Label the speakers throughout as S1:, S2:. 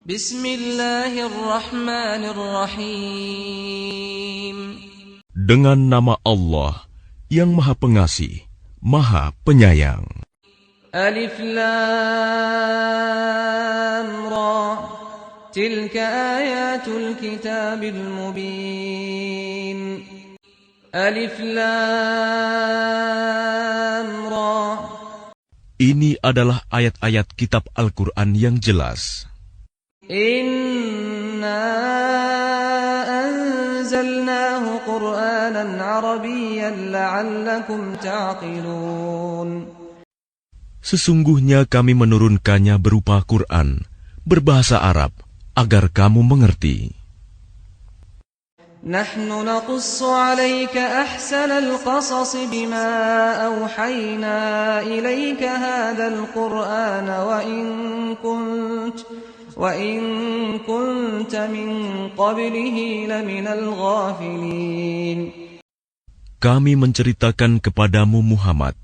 S1: Bismillahirrahmanirrahim.
S2: Dengan nama Allah yang Maha Pengasih, Maha Penyayang.
S1: Alif Lam Ra. Tilka ayatul kitabil mubin. Alif Lam Ra.
S2: Ini adalah ayat-ayat kitab Al-Quran yang jelas.
S1: Inna anzalnahu Qur'anan Arabiyyan la'allakum ta'qilun.
S2: Sesungguhnya kami menurunkannya berupa Quran, berbahasa Arab, agar kamu mengerti.
S1: Nahnu naqussu 'alaika ahsanal qasas bima awhayna ilayka hadzal Qur'ana wa in kunta min qablihi laminal ghafilin.
S2: Kami menceritakan kepadamu Muhammad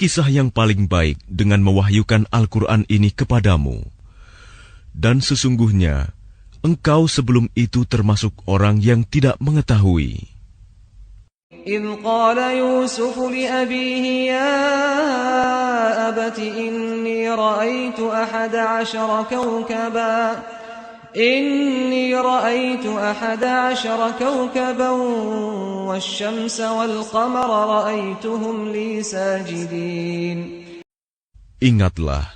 S2: kisah yang paling baik dengan mewahyukan Al-Quran ini kepadamu. Dan sesungguhnya engkau sebelum itu termasuk orang yang tidak mengetahui.
S1: إذ قال يوسف لأبيه يا أبت إني رأيت أحد عشر كوكبا والشمس والقمر رأيتهم لي ساجدين.
S2: Ingatlah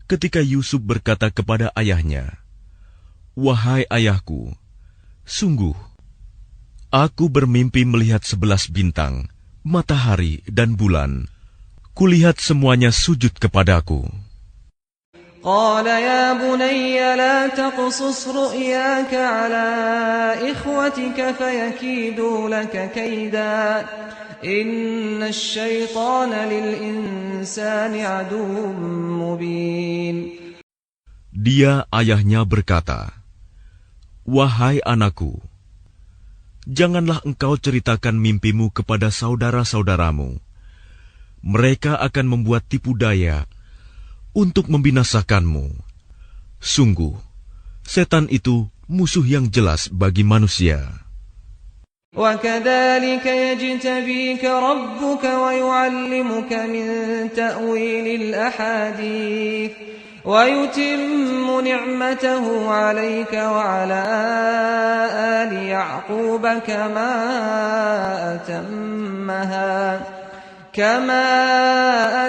S2: ketika Yusuf berkata kepada ayahnya, "Wahai ayahku, sungguh aku bermimpi melihat 11 bintang, matahari dan bulan. Kulihat semuanya sujud kepadaku."
S1: قال يا بني لا تقصص رؤياك على إخوتك فيكيدوا لك كيدا إن الشيطان للإنسان عدو مبين.
S2: Dia ayahnya berkata, "Wahai anakku, janganlah engkau ceritakan mimpimu kepada saudara-saudaramu. Mereka akan membuat tipu daya untuk membinasakanmu. Sungguh, setan itu musuh yang jelas bagi manusia."
S1: وَكَذَلِكَ يَجْتَبِيكَ رَبُّكَ وَيُعَلِّمُكَ مِنْ تَأْوِيلِ الْأَحَادِيثِ وَيُتِمُّ نِعْمَتَهُ عَلَيْكَ وَعَلَى آلِ يَعْقُوبَ كما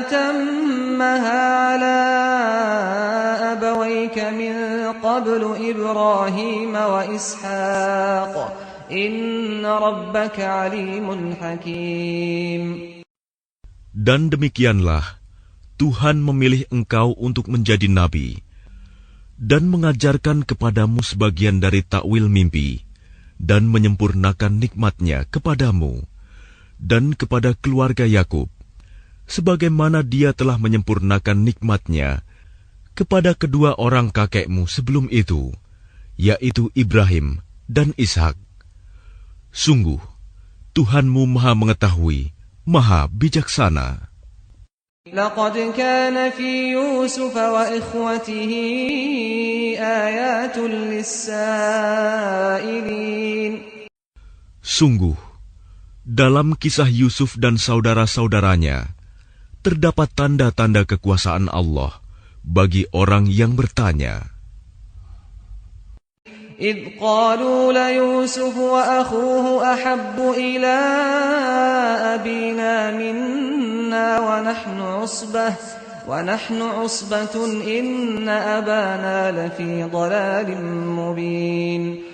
S1: أتمها على أبويك من قبل إبراهيم وإسحاق إن ربك عليم حكيم.
S2: Dan demikianlah Tuhan memilih engkau untuk menjadi nabi dan mengajarkan kepadamu sebagian dari takwil mimpi dan menyempurnakan nikmat-Nya kepadamu dan kepada keluarga Yakub, sebagaimana Dia telah menyempurnakan nikmat-Nya kepada kedua orang kakekmu sebelum itu, yaitu Ibrahim dan Ishak. Sungguh, Tuhanmu Maha Mengetahui, Maha Bijaksana.
S1: لقد كان في يوسف وإخوته آيات للسائلين.
S2: Sungguh, dalam kisah Yusuf dan saudara-saudaranya, terdapat tanda-tanda kekuasaan Allah bagi orang yang bertanya.
S1: إذ قالوا ليوسف وأخوه أحب إلى أبينا منا ونحن عصبة إن أبانا لفي ضلال مبين.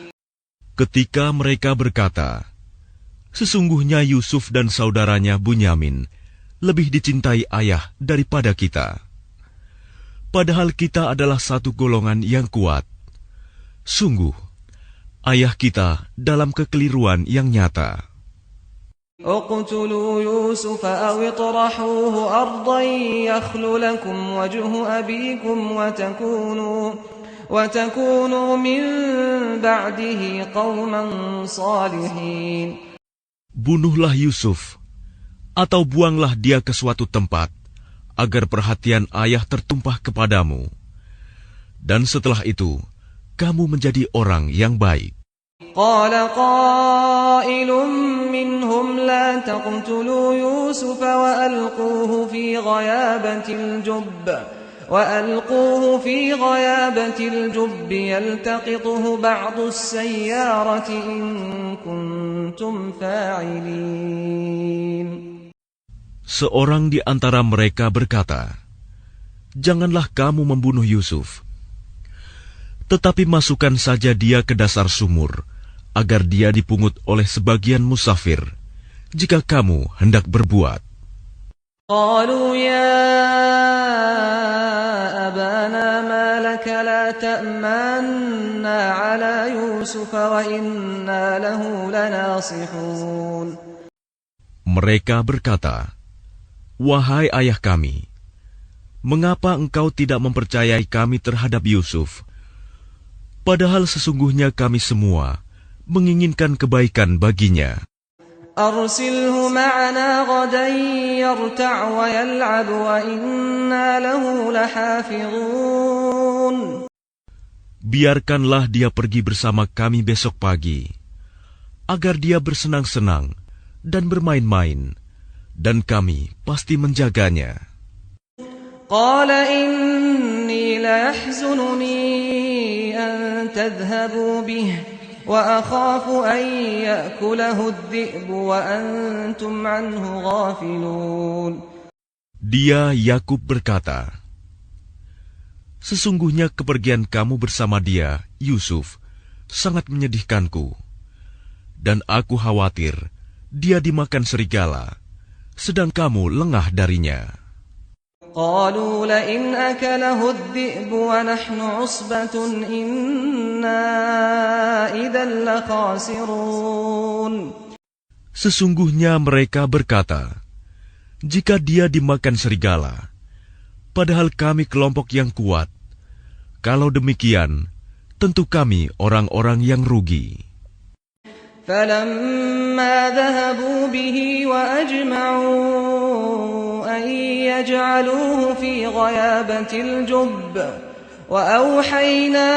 S2: Ketika mereka berkata, "Sesungguhnya Yusuf dan saudaranya Bunyamin lebih dicintai ayah daripada kita. Padahal kita adalah satu golongan yang kuat. Sungguh, ayah kita dalam kekeliruan yang nyata."
S1: اقتلوا يوسف أو اطرحوه أرضا يخل لكم وجه أبيكم وتكونوا من بعده قوما صالحين.
S2: Bunuhlah Yusuf, atau buanglah dia ke suatu tempat, agar perhatian ayah tertumpah kepadamu. Dan setelah itu, kamu menjadi orang yang baik.
S1: قال قائل منهم لا تقتلوا يوسف وألقوه في غيابة الجب يلتقطه بعض السيارة إن كنتم فاعلين.
S2: Seorang di antara mereka berkata, "Janganlah kamu membunuh Yusuf, tetapi masukkan saja dia ke dasar sumur, agar dia dipungut oleh sebagian musafir, jika kamu hendak berbuat."
S1: قالوا يا أبانا ما لك لا تأمنا على يوسف وإنا له لناصحون.
S2: Mereka berkata, "Wahai ayah kami, mengapa engkau tidak mempercayai kami terhadap Yusuf? Padahal sesungguhnya kami semua menginginkan kebaikan baginya.
S1: أرسله معنا غدا يرتع ويلعب وإنا له لحافظون.
S2: Biarkanlah dia pergi bersama kami besok pagi, agar dia bersenang-senang dan bermain-main, dan kami pasti menjaganya."
S1: قال إني ليحزنني أن تذهبوا به وأخاف أن يأكله الذئب وأنتم عنه غافلون.
S2: Dia Yakub berkata, "Sesungguhnya kepergian kamu bersama dia, Yusuf, sangat menyedihkanku, dan aku khawatir dia dimakan serigala, sedang kamu lengah darinya."
S1: قالوا لئن أكله الذئب ونحن عصبة إنا إذا لخاسرون.
S2: Sesungguhnya mereka berkata, "Jika dia dimakan serigala, padahal kami kelompok yang kuat, kalau demikian, tentu kami orang-orang yang rugi."
S1: فلما ذهبوا به وأجمعوا أن يجعلوه في غيابة الجب وأوحينا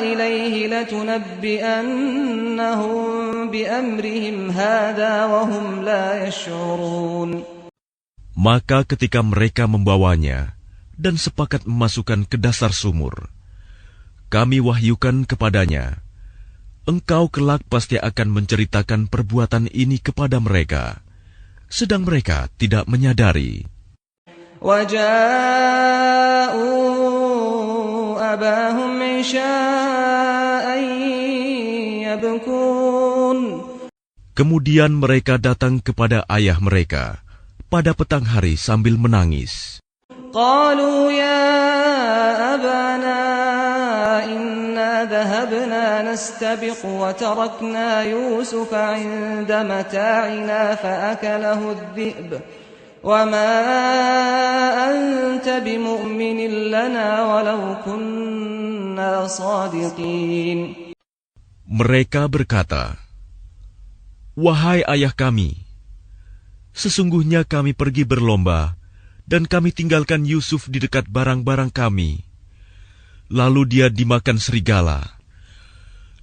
S1: إليه لتنبئنهم بأمرهم هذا وهم لا يشعرون.
S2: Maka ketika mereka membawanya dan sepakat memasukkan ke dasar sumur, kami wahyukan kepadanya, "Engkau kelak pasti akan menceritakan perbuatan ini kepada mereka," sedang mereka tidak menyadari.
S1: وَجَاءُوا أَبَاهُمْ عِشَاءً يَبْكُونَ.
S2: Kemudian mereka datang kepada ayah mereka pada petang hari sambil menangis.
S1: قَالُوا يَا أَبَانَا إِنَّا ذَهَبْنَا نَسْتَبِقُ وَتَرَكْنَا يُوسُفَ عِندَ مَتَاعِنَا فَأَكَلَهُ الذِّئْبُ وَمَا أَنْتَ بِمُؤْمِنٍ لَنَا وَلَوْ كُنَّا صَادِقِينَ.
S2: Mereka berkata, "Wahai ayah kami, sesungguhnya kami pergi berlomba dan kami tinggalkan Yusuf di dekat barang-barang kami. Lalu dia dimakan serigala.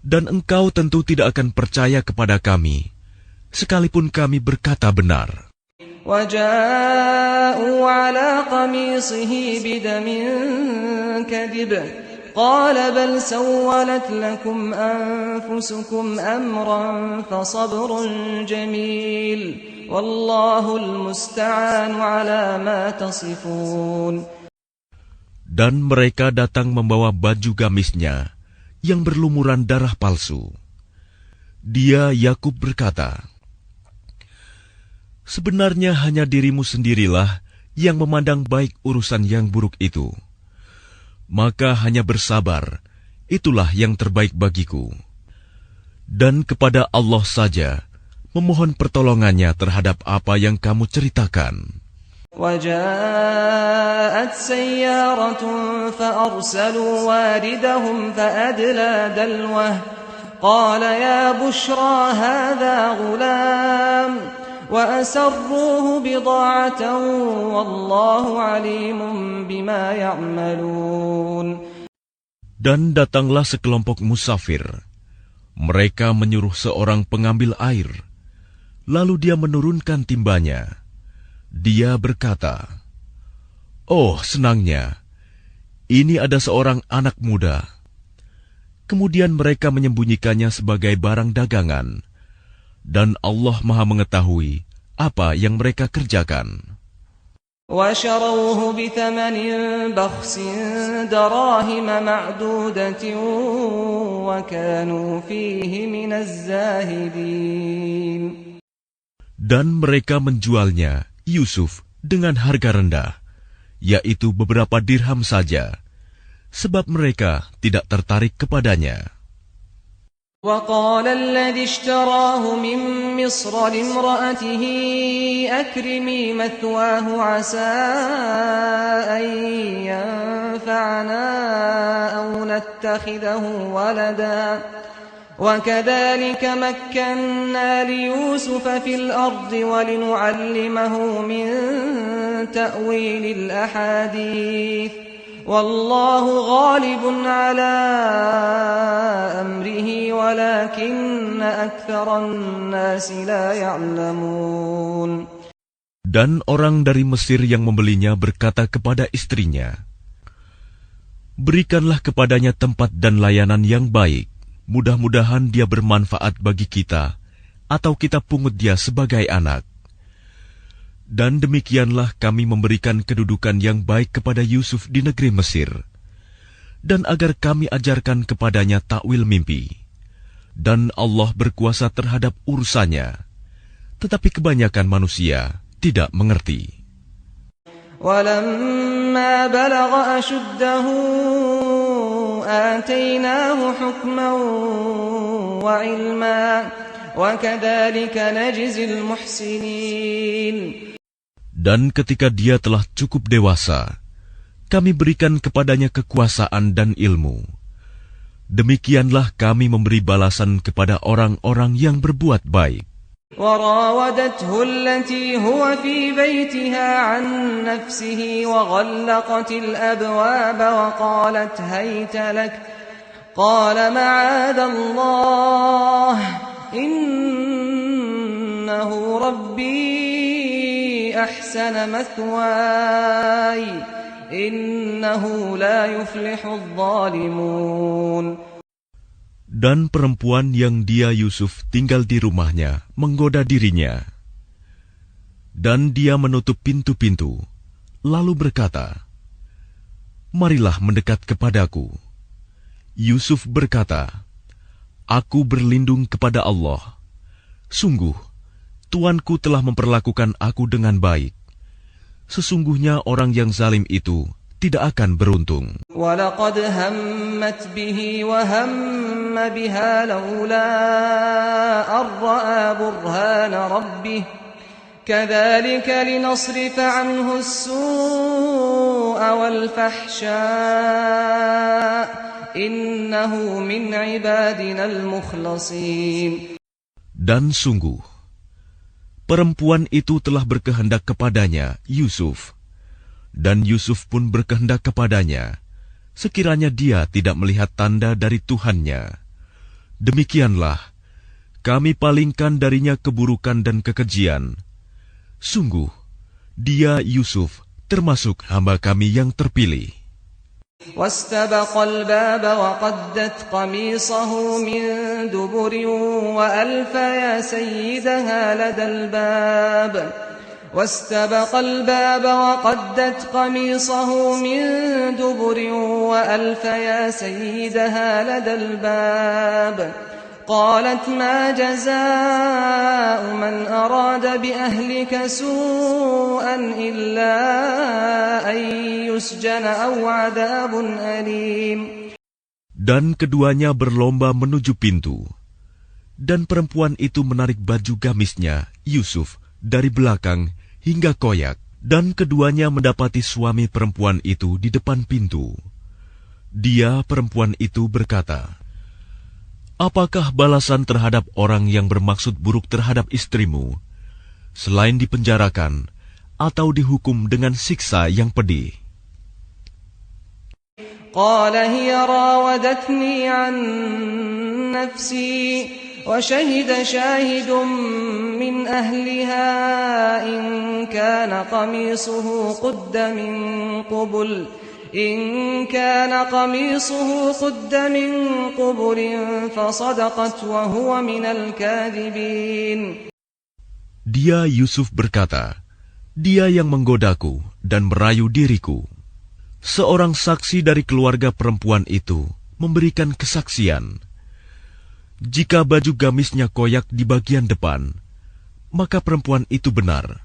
S2: Dan engkau tentu tidak akan percaya kepada kami, sekalipun kami berkata benar."
S1: وَجَاءُوا عَلَى قَمِيصِهِ بِدَمٍ كَذِبٍ قَالَ بَلْ سَوَّلَتْ لَكُمْ أَنفُسُكُمْ أَمْرًا فَصَبْرٌ جَمِيلٌ وَاللَّهُ الْمُسْتَعَانُ عَلَى مَا تَصِفُونَ.
S2: Dan mereka datang membawa baju gamisnya yang berlumuran darah palsu. Dia Yakub berkata, "Sebenarnya hanya dirimu sendirilah yang memandang baik urusan yang buruk itu. Maka hanya bersabar, itulah yang terbaik bagiku. Dan kepada Allah saja memohon pertolongannya terhadap apa yang kamu ceritakan."
S1: وَجَاءَتْ سَيَّارَةٌ فَأَرْسَلُوا وَارِدَهُمْ فَأَدْلَى دَلْوَهُ قَالَ يَا بُشْرَى هَذَا غُلَامٌ وَأَسَرُّوهُ بِضَاعَةً وَاللَّهُ عَلِيمٌ بِمَا يَعْمَلُونَ.
S2: Dan datanglah sekelompok musafir. Mereka menyuruh seorang pengambil air. Lalu dia menurunkan timbanya. Dia berkata, "Oh, senangnya, ini ada seorang anak muda." Kemudian mereka menyembunyikannya sebagai barang dagangan. Dan Allah Maha mengetahui apa yang mereka kerjakan.
S1: وَشَرَوْهُ بِثَمَنٍ بَخْسٍ دَرَاهِمَ مَعْدُودَةٍ وَكَانُوا فِيهِ مِنَ الزَّاهِدِينَ.
S2: Dan mereka menjualnya, Yusuf, dengan harga rendah, yaitu beberapa dirham saja, sebab mereka tidak tertarik kepadanya.
S1: وقال الذي اشتراه من مصر لامرأته أكرمي مثواه عسى أن ينفعنا أو نتخذه ولدا وكذلك مكنا ليوسف في الأرض ولنعلمه من تأويل الأحاديث والله غالب على أمره ولكن أكثر الناس لا يعلمون.
S2: Dan orang dari Mesir yang membelinya berkata kepada istrinya, "Berikanlah kepadanya tempat dan layanan yang baik. Mudah-mudahan dia bermanfaat bagi kita, atau kita pungut dia sebagai anak." Dan demikianlah kami memberikan kedudukan yang baik kepada Yusuf di negeri Mesir, dan agar kami ajarkan kepadanya takwil mimpi. Dan Allah berkuasa terhadap urusannya, tetapi kebanyakan manusia tidak mengerti.
S1: وَلَمَّا بَلَغَ أَشُدَّهُ آتَيْنَاهُ حُكْمًا وَعِلْمًا وَكَذَلِكَ نَجْزِي الْمُحْسِنِينَ.
S2: Dan ketika dia telah cukup dewasa, kami berikan kepadanya kekuasaan dan ilmu. Demikianlah kami memberi balasan kepada orang-orang yang berbuat baik.
S1: وراودته التي هو في بيتها عن نفسه وغلقت الأبواب وقالت هيت لك قال معاذ الله إنه ربي أحسن مثواي إنه لا يفلح الظالمون.
S2: Dan perempuan yang dia Yusuf tinggal di rumahnya menggoda dirinya. Dan dia menutup pintu-pintu, lalu berkata, "Marilah mendekat kepadaku." Yusuf berkata, "Aku berlindung kepada Allah. Sungguh, Tuanku telah memperlakukan aku dengan baik. Sesungguhnya orang yang zalim itu tidak akan beruntung."
S1: وَلَقَدْ هَمَّتْ بِهِ وَهَمَّ بِهَا لَوْلَا أَن رَّأَىٰ بُرْهَانَ رَبِّهِ كَذَلِكَ لِنَصْرِفَ عَنْهُ السُّوءَ وَالْفَحْشَاءَ إِنَّهُ مِنْ عِبَادِنَا الْمُخْلَصِينَ.
S2: Dan sungguh, perempuan itu telah berkehendak kepadanya, Yusuf. Dan Yusuf pun berkehendak kepadanya, sekiranya dia tidak melihat tanda dari Tuhannya. Demikianlah, kami palingkan darinya keburukan dan kekejian. Sungguh, dia Yusuf termasuk hamba kami yang terpilih.
S1: واستبق الباب وقدت قميصه من دبر وألف يا سيدها لدى الباب واستبق الباب وقدت قميصه من دبر وألف يا سيدها لدى الباب قالت ما جزاء من أراد بأهلك سوءا إلا أن يسجن أو عذاب أليم.
S2: Dan keduanya berlomba menuju pintu. Dan perempuan itu menarik baju gamisnya, Yusuf, dari belakang hingga koyak. Dan keduanya mendapati suami perempuan itu di depan pintu. Dia, perempuan itu, berkata, "Apakah balasan terhadap orang yang bermaksud buruk terhadap istrimu, selain dipenjarakan atau dihukum dengan siksa yang pedih?"
S1: قال هي راودتني عن نفسي وشهد شاهد من أهلها إن كان قميصه قد من قبل فصدقت وهو من الكاذبين.
S2: Dia Yusuf berkata, dia yang menggodaku dan merayu diriku. Seorang saksi dari keluarga perempuan itu memberikan kesaksian. Jika baju gamisnya koyak di bagian depan, maka perempuan itu benar.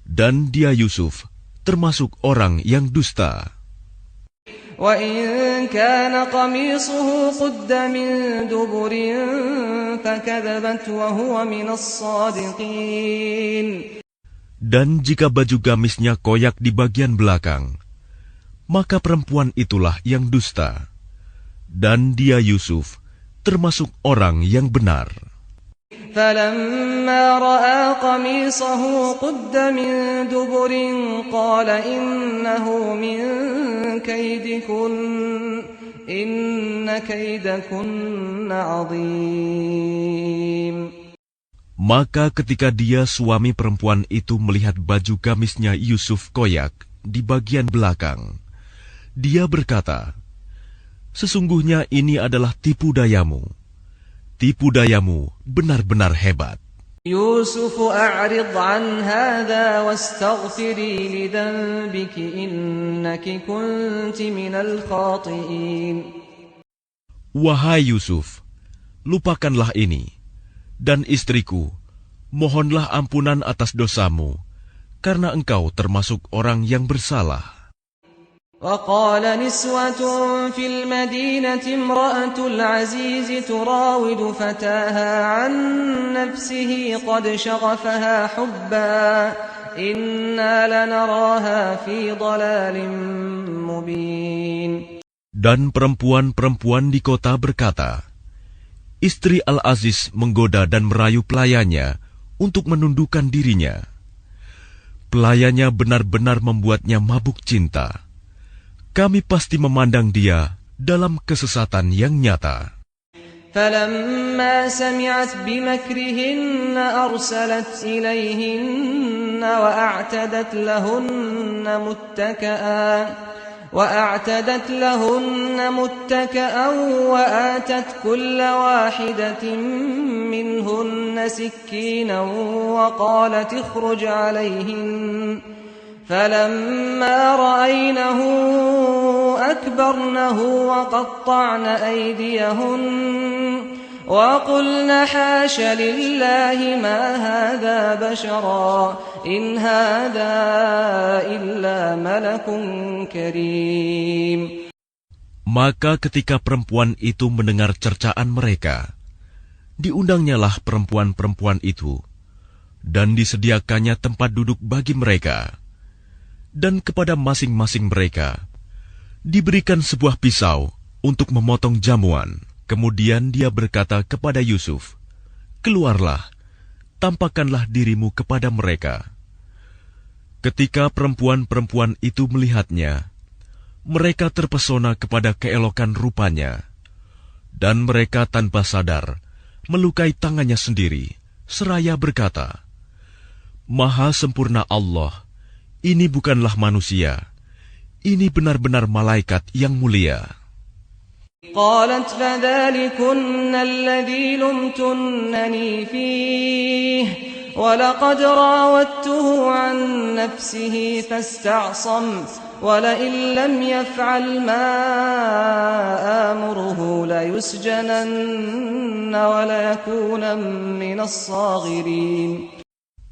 S2: Dan dia Yusuf termasuk orang yang dusta.
S1: وَإِن كَانَ قَمِيصُهُ قُدَّ مِن دُبُرٍ فَكَذَبَتْ وَهُوَ مِنَ الصَّادِقِينَ.
S2: Dan jika baju gamisnya koyak di bagian belakang, maka perempuan itulah yang dusta. Dan dia Yusuf termasuk orang yang benar.
S1: فَلَمَّا رَأَى قَمِيصَهُ قُدَّ مِن دُبُرٍ قَالَ إِنَّهُ مِن كَيْدِكُنَّ إِنَّ كَيْدَكُنَّ عَظِيمٌ.
S2: Maka ketika dia suami perempuan itu melihat baju gamisnya Yusuf koyak di bagian belakang, dia berkata, sesungguhnya ini adalah tipu dayamu. Tipu dayamu benar-benar hebat.
S1: Yusuf a'rid an hadha wastaghfiri li dhanbiki innaki kunti minal khati'in.
S2: Wahai Yusuf, lupakanlah ini, dan istriku, mohonlah ampunan atas dosamu, karena engkau termasuk orang yang bersalah.
S1: وقال نسوة في المدينة امرأة العزيز تراود فتاها عن نفسه قد شغفها حبا إنا لنراها في ضلال مبين.
S2: Dan perempuan-perempuan di kota berkata, istri Al-Aziz menggoda dan merayu pelayannya untuk menundukkan dirinya. Pelayannya benar-benar membuatnya mabuk cinta. Kami pasti memandang dia dalam kesesatan yang nyata.
S1: فَلَمَّا سَمِعَتْ بِمَكْرِهِنَّ أَرْسَلَتْ إِلَيْهِنَّ وَأَعْتَدَتْ لَهُنَّ مُتَّكَأً وَآتَتْ كُلَّ وَاحِدَةٍ مِّنْهُنَّ سِكِّينًا وَقَالَتْ اخْرُجْ عَلَيْهِنَّ فَلَمَّا رَأَيْنَهُ أَكْبَرْنَهُ وَقَطَّعْنَ أَيْدِيَهُنَّ وَقُلْنَ حَاشَ لِلَّهِ مَا هَذَا بَشَرًا إِنْ هَذَا إِلَّا مَلَكٌ كَرِيمٌ.
S2: Maka ketika perempuan itu mendengar cercaan mereka, diundangnyalah perempuan-perempuan itu, dan disediakannya tempat duduk bagi mereka. Dan kepada masing-masing mereka diberikan sebuah pisau untuk memotong jamuan. Kemudian dia berkata kepada Yusuf, keluarlah, tampakkanlah dirimu kepada mereka. Ketika perempuan-perempuan itu melihatnya, mereka terpesona kepada keelokan rupanya, dan mereka tanpa sadar melukai tangannya sendiri, seraya berkata, Maha sempurna Allah, ini bukanlah manusia, ini benar-benar malaikat yang mulia.
S1: قالت فذلكن الذي لمتنني فيه ولقد راودته عن نفسه فاستعصم ولئن لم يفعل ما آمره ليسجنن وليكون من الصاغرين.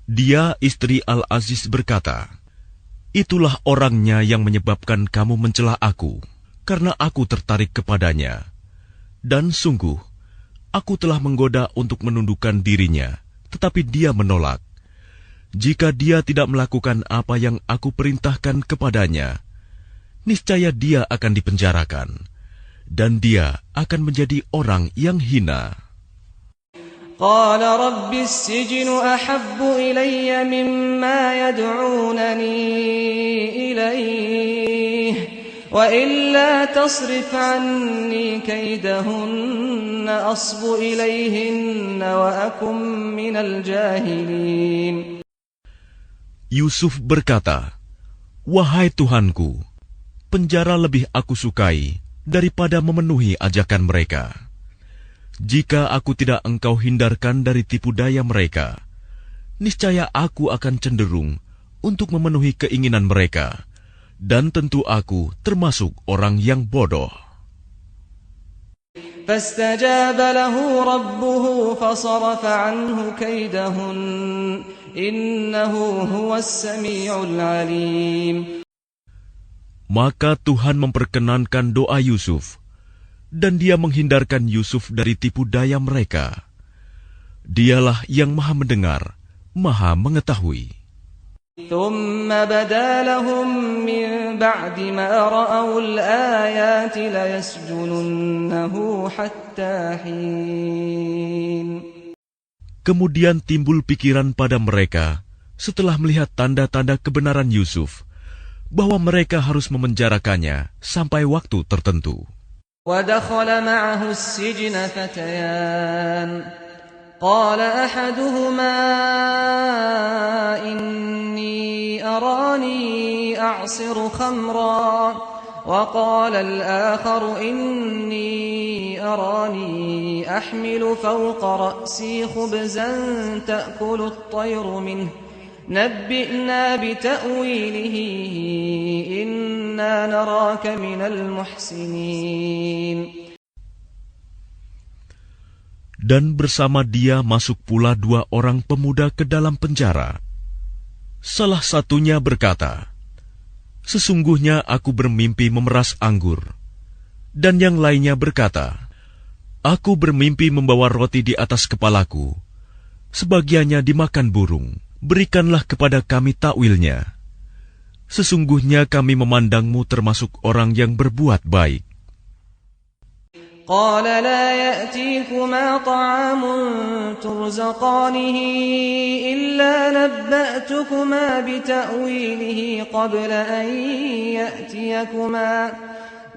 S2: Dia istri Al-Aziz berkata, itulah orangnya yang menyebabkan kamu mencela aku, karena aku tertarik kepadanya. Dan sungguh, aku telah menggoda untuk menundukkan dirinya, tetapi dia menolak. Jika dia tidak melakukan apa yang aku perintahkan kepadanya, niscaya dia akan dipenjarakan, dan dia akan menjadi orang yang hina.
S1: قال رب السجن أحب إلي مما يدعونني إليه وإلا تصرف عني كيدهن أصب إليهن وأكن من الجاهلين.
S2: Yusuf berkata, "Wahai Tuhanku, penjara lebih aku sukai daripada memenuhi ajakan mereka. Jika aku tidak Engkau hindarkan dari tipu daya mereka, niscaya aku akan cenderung untuk memenuhi keinginan mereka, dan tentu aku termasuk orang yang bodoh."
S1: فاستجاب له ربه فصرف عنه كيدهن إنه هو السميع العليم.
S2: Maka Tuhan memperkenankan doa Yusuf, dan Dia menghindarkan Yusuf dari tipu daya mereka. Dialah yang Maha Mendengar, Maha Mengetahui.
S1: ثم بدا لهم من بعد ما رأوا الآيات ليسجننه حتى حين.
S2: Kemudian timbul pikiran pada mereka setelah melihat tanda-tanda kebenaran Yusuf, bahwa mereka harus memenjarakannya sampai waktu tertentu.
S1: ودخل معه السجن فتيان قال أحدهما إني أراني أعصر خمرا وقال الآخر إني أراني أحمل فوق رأسي خبزا تأكل الطير منه نبئنا بتأويله إنا نراك من المحسنين.
S2: Dan bersama dia masuk pula 2 orang pemuda ke dalam penjara. Salah satunya berkata, "Sesungguhnya aku bermimpi memeras anggur." Dan yang lainnya berkata, "Aku bermimpi membawa roti di atas kepalaku. Sebagiannya dimakan burung. Berikanlah kepada kami takwilnya. Sesungguhnya kami memandangmu termasuk orang yang berbuat baik."
S1: قال لا يأتيكما طعام ترزقانه إلا نبأتكما بتأويله قبل أن يأتيكما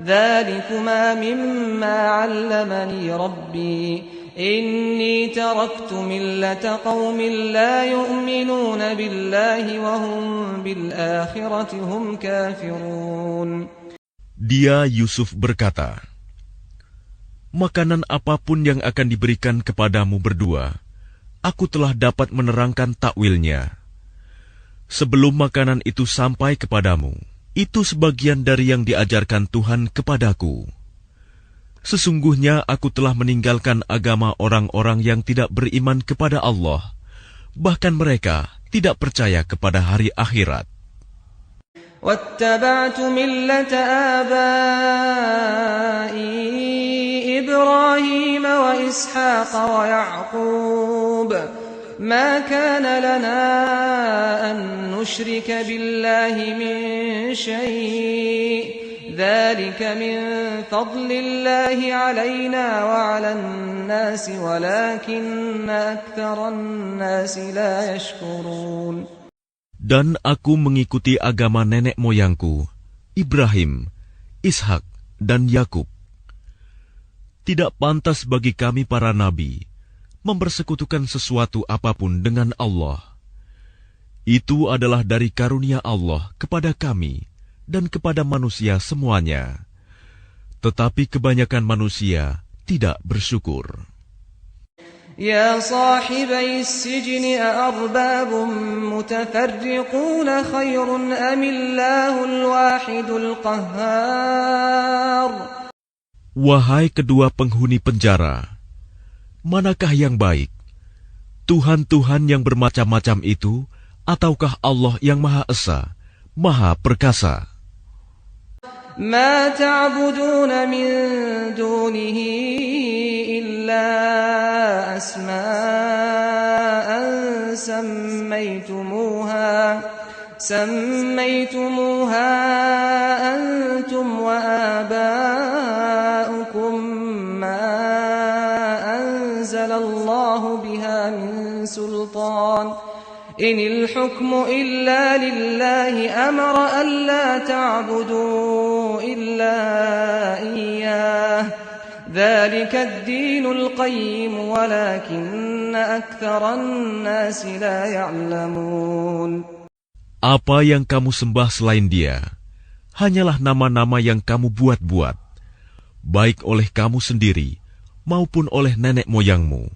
S1: ذلكما مما علمني ربي إني تركت ملة قوم لا يؤمنون بالله وهم بالآخرة هم كافرون.
S2: Dia Yusuf berkata, "Makanan apapun yang akan diberikan kepadamu berdua, aku telah dapat menerangkan takwilnya. Sebelum makanan itu sampai kepadamu, itu sebagian dari yang diajarkan Tuhan kepadaku. Sesungguhnya aku telah meninggalkan agama orang-orang yang tidak beriman kepada Allah, bahkan mereka tidak percaya kepada hari akhirat.
S1: واتبعت ملة آبائي إبراهيم وإسحاق ويعقوب ما كان لنا أن نشرك بالله من شيء ذلك من فضل الله علينا وعلى الناس ولكن أكثر الناس لا يشكرون.
S2: Dan aku mengikuti agama nenek moyangku, Ibrahim, Ishak, dan Yakub. Tidak pantas bagi kami para nabi mempersekutukan sesuatu apapun dengan Allah. Itu adalah dari karunia Allah kepada kami dan kepada manusia semuanya. Tetapi kebanyakan manusia tidak bersyukur.
S1: يا صاحبي السجن أأرباب متفرقون خير أم الله الواحد القهار.
S2: Wahai kedua penghuni penjara, manakah yang baik? Tuhan-Tuhan yang bermacam-macam itu, ataukah Allah yang Maha Esa, Maha Perkasa?
S1: ما تعبدون من دونه إلا أسماء سميتموها أنتم وآباؤكم ما أنزل الله بها من سلطان إن الحكم إلا لله أمر ألا تعبدوا إلا إياه ذلك الدين القيم ولكن أكثر الناس لا يعلمون.
S2: Apa yang kamu sembah selain Dia hanyalah nama-nama yang kamu buat-buat, baik oleh kamu sendiri maupun oleh nenek moyangmu.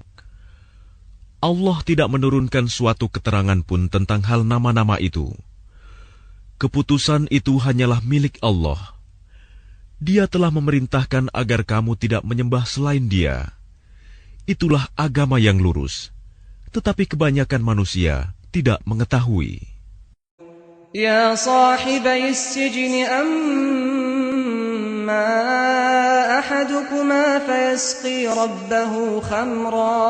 S2: Allah tidak menurunkan suatu keterangan pun tentang hal nama-nama itu. Keputusan itu hanyalah milik Allah. Dia telah memerintahkan agar kamu tidak menyembah selain Dia. Itulah agama yang lurus, tetapi kebanyakan manusia tidak mengetahui.
S1: يا صاحبي السجن أما أحدكما فيسقي ربه خمرا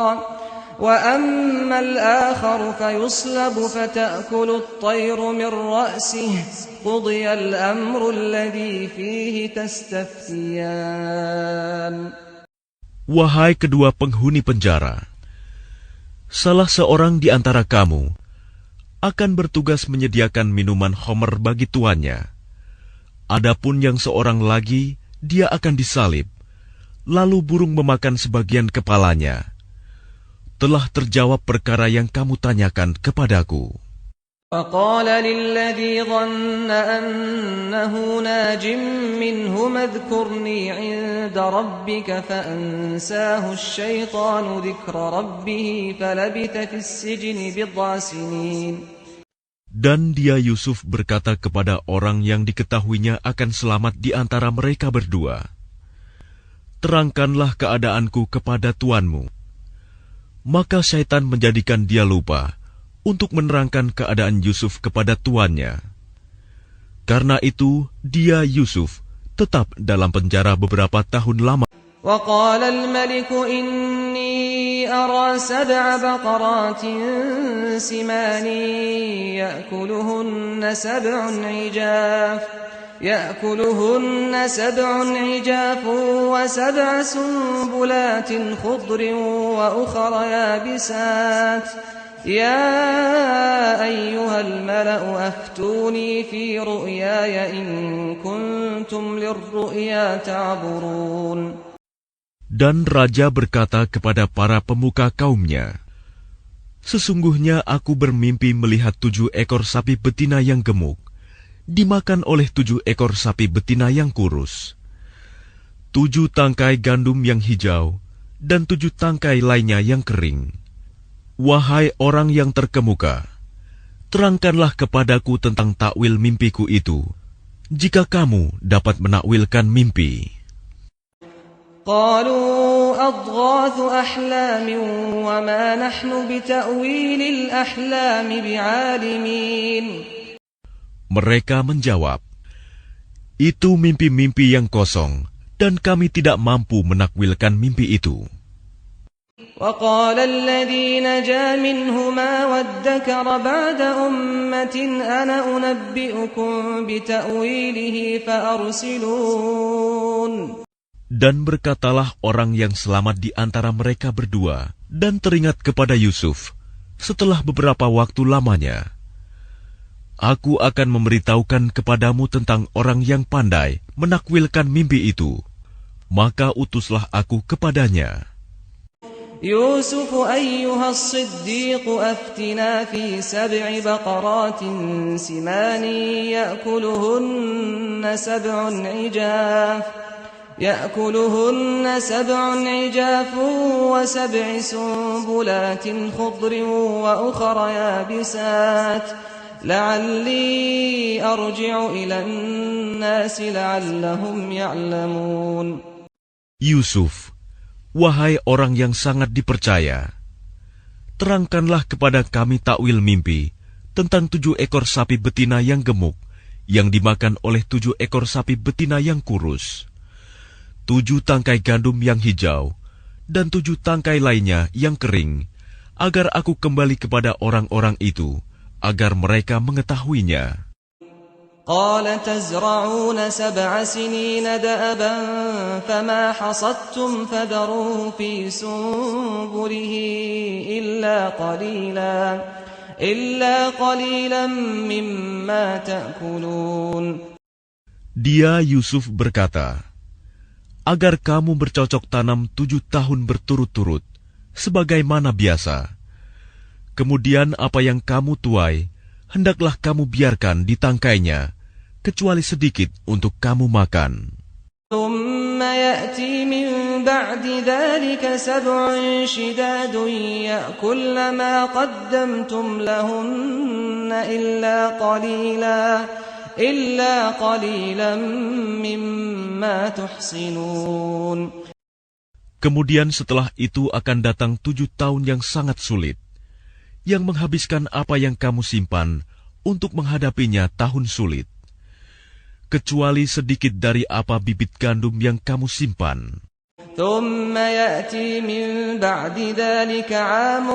S1: وأما الآخر فيصلب فتأكل الطير من رأسه قضي الأمر الذي فيه تستفتيان.
S2: Wahai kedua penghuni penjara, salah seorang di antara kamu akan bertugas menyediakan minuman khamr bagi tuannya. Adapun yang seorang lagi, dia akan disalib, lalu burung memakan sebagian kepalanya. Telah terjawab perkara yang kamu tanyakan kepadaku.
S1: فقال للذي ظن أنه ناج منهما اذكرني عند ربك فأنساه الشيطان ذكر ربه فلبث في السجن بضع سنين.
S2: Dan dia Yusuf berkata kepada orang yang diketahuinya akan selamat di antara mereka berdua, terangkanlah keadaanku kepada tuanmu. Maka syaitan menjadikan dia lupa untuk menerangkan keadaan Yusuf kepada tuannya. Karena itu, dia Yusuf tetap dalam penjara beberapa tahun lama.
S1: وقال الملك إني أرى 7 بقرات سمان يأكلهن 7 عجاف و7 سنبلات خضر وأخر يابسات يا أيها الملأ أفتوني في رؤياي إن كنتم للرؤيا تعبرون.
S2: Dan raja berkata kepada para pemuka kaumnya, sesungguhnya aku bermimpi melihat 7 ekor sapi betina yang gemuk dimakan oleh 7 ekor sapi betina yang kurus, 7 tangkai gandum yang hijau, dan 7 tangkai lainnya yang kering. Wahai orang yang terkemuka, terangkanlah kepadaku tentang takwil mimpiku itu, jika kamu dapat menakwilkan mimpi.
S1: قالوا أضغاث أحلام وما نحن بتأويل الأحلام بعالمين.
S2: Mereka menjawab, itu mimpi-mimpi yang kosong, dan kami tidak mampu menakwilkan mimpi itu.
S1: وقال الذي نجا منهما وادكر بعد أمة أنا أنبئكم بتأويله فأرسلون.
S2: Dan berkatalah orang yang selamat di antara mereka berdua dan teringat kepada Yusuf setelah beberapa waktu lamanya. Aku akan memberitahukan kepadamu tentang orang yang pandai menakwilkan mimpi itu. Maka utuslah aku kepadanya.
S1: يوسف أيها الصديق أفتنا في 7 بقرات سمان يأكلهن 7 عجاف و7 سنبلات خضر وأخر يابسات لعلي أرجع إلى الناس لعلهم يعلمون.
S2: Yusuf, wahai orang yang sangat dipercaya, terangkanlah kepada kami takwil mimpi tentang 7 ekor sapi betina yang gemuk yang dimakan oleh 7 ekor sapi betina yang kurus, 7 tangkai gandum yang hijau, dan 7 tangkai lainnya yang kering, agar aku kembali kepada orang-orang itu, agar mereka mengetahuinya.
S1: قال تزرعون 7 سنين دأبا فما حصدتم فذروه في سنبله إلا قليلا مما تأكلون.
S2: Dia Yusuf berkata, "Agar kamu bercocok tanam 7 tahun berturut-turut, sebagaimana biasa. Kemudian apa yang kamu tuai, hendaklah kamu biarkan di tangkainya, kecuali sedikit untuk kamu makan.
S1: ثم يأتي من بعد ذلك 7 شداد يأكلن ما قدمتم لهن إلا قليلا مما تحصنون."
S2: Kemudian setelah itu akan datang 7 tahun yang sangat sulit, yang menghabiskan apa yang kamu simpan untuk menghadapinya tahun sulit, kecuali sedikit dari apa bibit gandum yang kamu simpan.
S1: ثم يأتي من بعد ذلك عام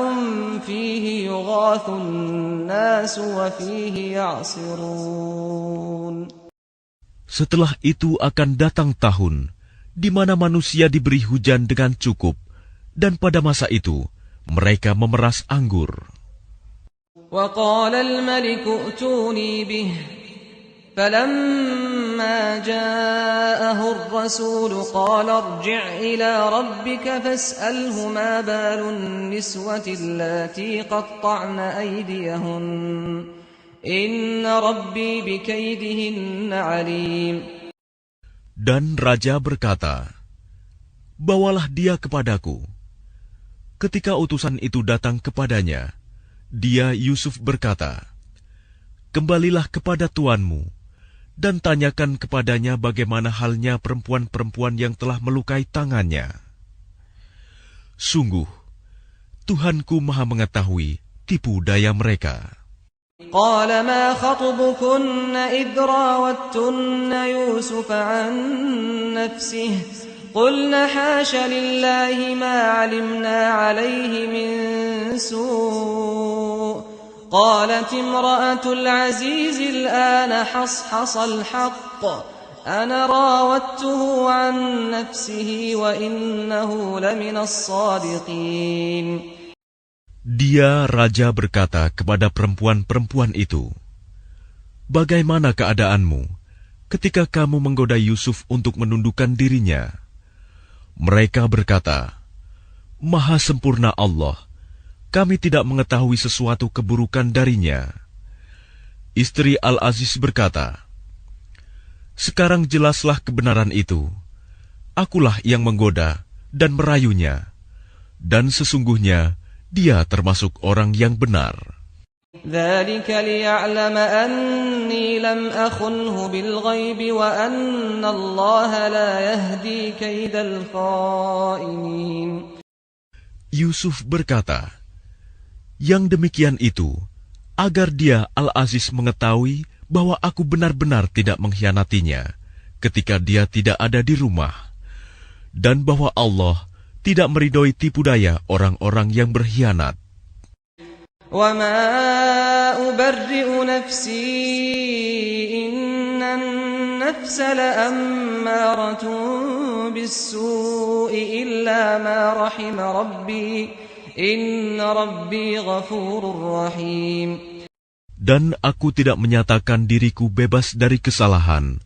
S1: فيه يغاث الناس وفيه يعصرون.
S2: Setelah itu akan datang tahun di mana manusia diberi hujan dengan cukup, dan pada masa itu mereka memeras anggur.
S1: وقال الملك ائتوني به فلما جاءه الرسول قال ارجع إلى ربك فاسأله ما بال النسوة اللاتي قطعن أيديهن إن ربي بكيدهن عليم.
S2: Dan raja berkata, "Bawalah dia kepadaku." Ketika utusan itu datang kepadanya, dia Yusuf berkata, "Kembalilah kepada tuanmu dan tanyakan kepadanya bagaimana halnya perempuan-perempuan yang telah melukai tangannya. Sungguh, Tuhanku Maha mengetahui tipu daya mereka."
S1: قال ما خطبكن إذ راوتن يوسف عن نفسه قلن حاش لله ما علمنا عليه من سوء قالت امرأة العزيز الآن حصحص الحق أنا راودته عن نفسه وإنه لمن الصادقين.
S2: Dia raja berkata kepada perempuan-perempuan itu, "Bagaimana keadaanmu ketika kamu menggoda Yusuf untuk menundukkan dirinya?" Mereka berkata, "Maha sempurna Allah, kami tidak mengetahui sesuatu keburukan darinya." Istri Al-Aziz berkata, "Sekarang jelaslah kebenaran itu. Akulah yang menggoda dan merayunya, dan sesungguhnya dia termasuk orang yang benar."
S1: ذلك ليعلم أني لم أخنه بالغيب وأن الله لا يهدي كيد الخائنين.
S2: Yusuf berkata, "Yang demikian itu, agar dia Al-Aziz mengetahui bahwa aku benar-benar tidak mengkhianatinya ketika dia tidak ada di rumah, dan bahwa Allah tidak meridhoi tipu daya orang-orang yang berkhianat.
S1: وما أبرئ نفسي إن النفس لأمارة بالسوء إلا ما رحم ربي إن ربي غفور رحيم."
S2: Dan aku tidak menyatakan diriku bebas dari kesalahan,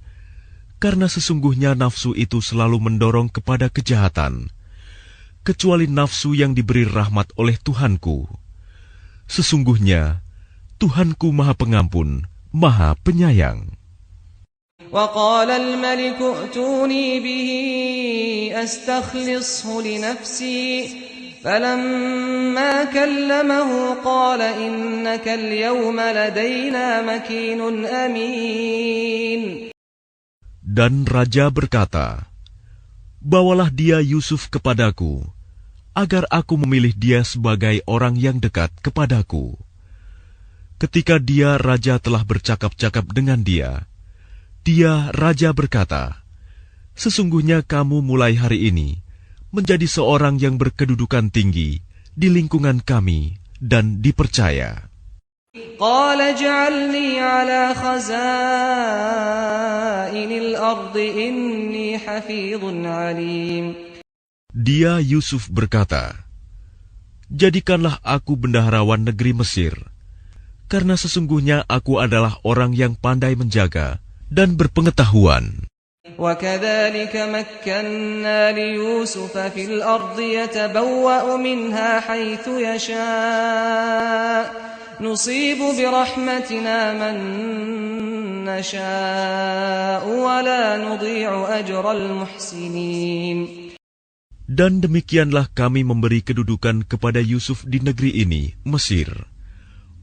S2: karena sesungguhnya nafsu itu selalu mendorong kepada kejahatan, kecuali nafsu yang diberi rahmat oleh Tuhanku. Sesungguhnya Tuhanku Maha Pengampun, Maha Penyayang.
S1: وقال الملك ائتوني به أستخلصه لنفسي فلما كلمه قال إنك اليوم لدينا مكين أمين.
S2: Dan raja berkata, "Bawalah dia Yusuf kepadaku, agar aku memilih dia sebagai orang yang dekat kepadaku." Ketika dia raja telah bercakap-cakap dengan dia raja berkata, "Sesungguhnya kamu mulai hari ini menjadi seorang yang berkedudukan tinggi di lingkungan kami dan dipercaya."
S1: قال اجعلني على خزائن الأرض إني حفيظ عليم.
S2: Dia Yusuf berkata, "Jadikanlah aku bendaharawan negeri Mesir, karena sesungguhnya aku adalah orang yang pandai menjaga dan berpengetahuan.
S1: وكذلك مكنا ليوسف في الأرض يتبوأ منها حيث يشاء نصيب برحمتنا من نشاء ولا نضيع أجر المحسنين.
S2: Dan demikianlah kami memberi kedudukan kepada Yusuf di negeri ini, Mesir,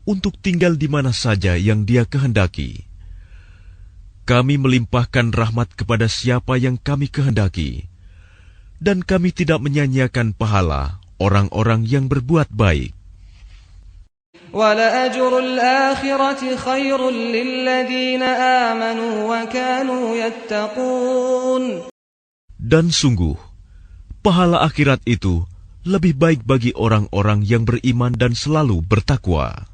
S2: untuk tinggal di mana saja yang dia kehendaki. Kami melimpahkan rahmat kepada siapa yang kami kehendaki, dan kami tidak menyanyiakan pahala orang-orang yang berbuat baik.
S1: وَلَأَجْرُ الْآخِرَةِ خَيْرٌ لِّلَّذِينَ آمَنُوا وَكَانُوا يَتَّقُونَ.
S2: Dan sungguh, pahala akhirat itu lebih baik bagi orang-orang yang beriman dan selalu bertakwa.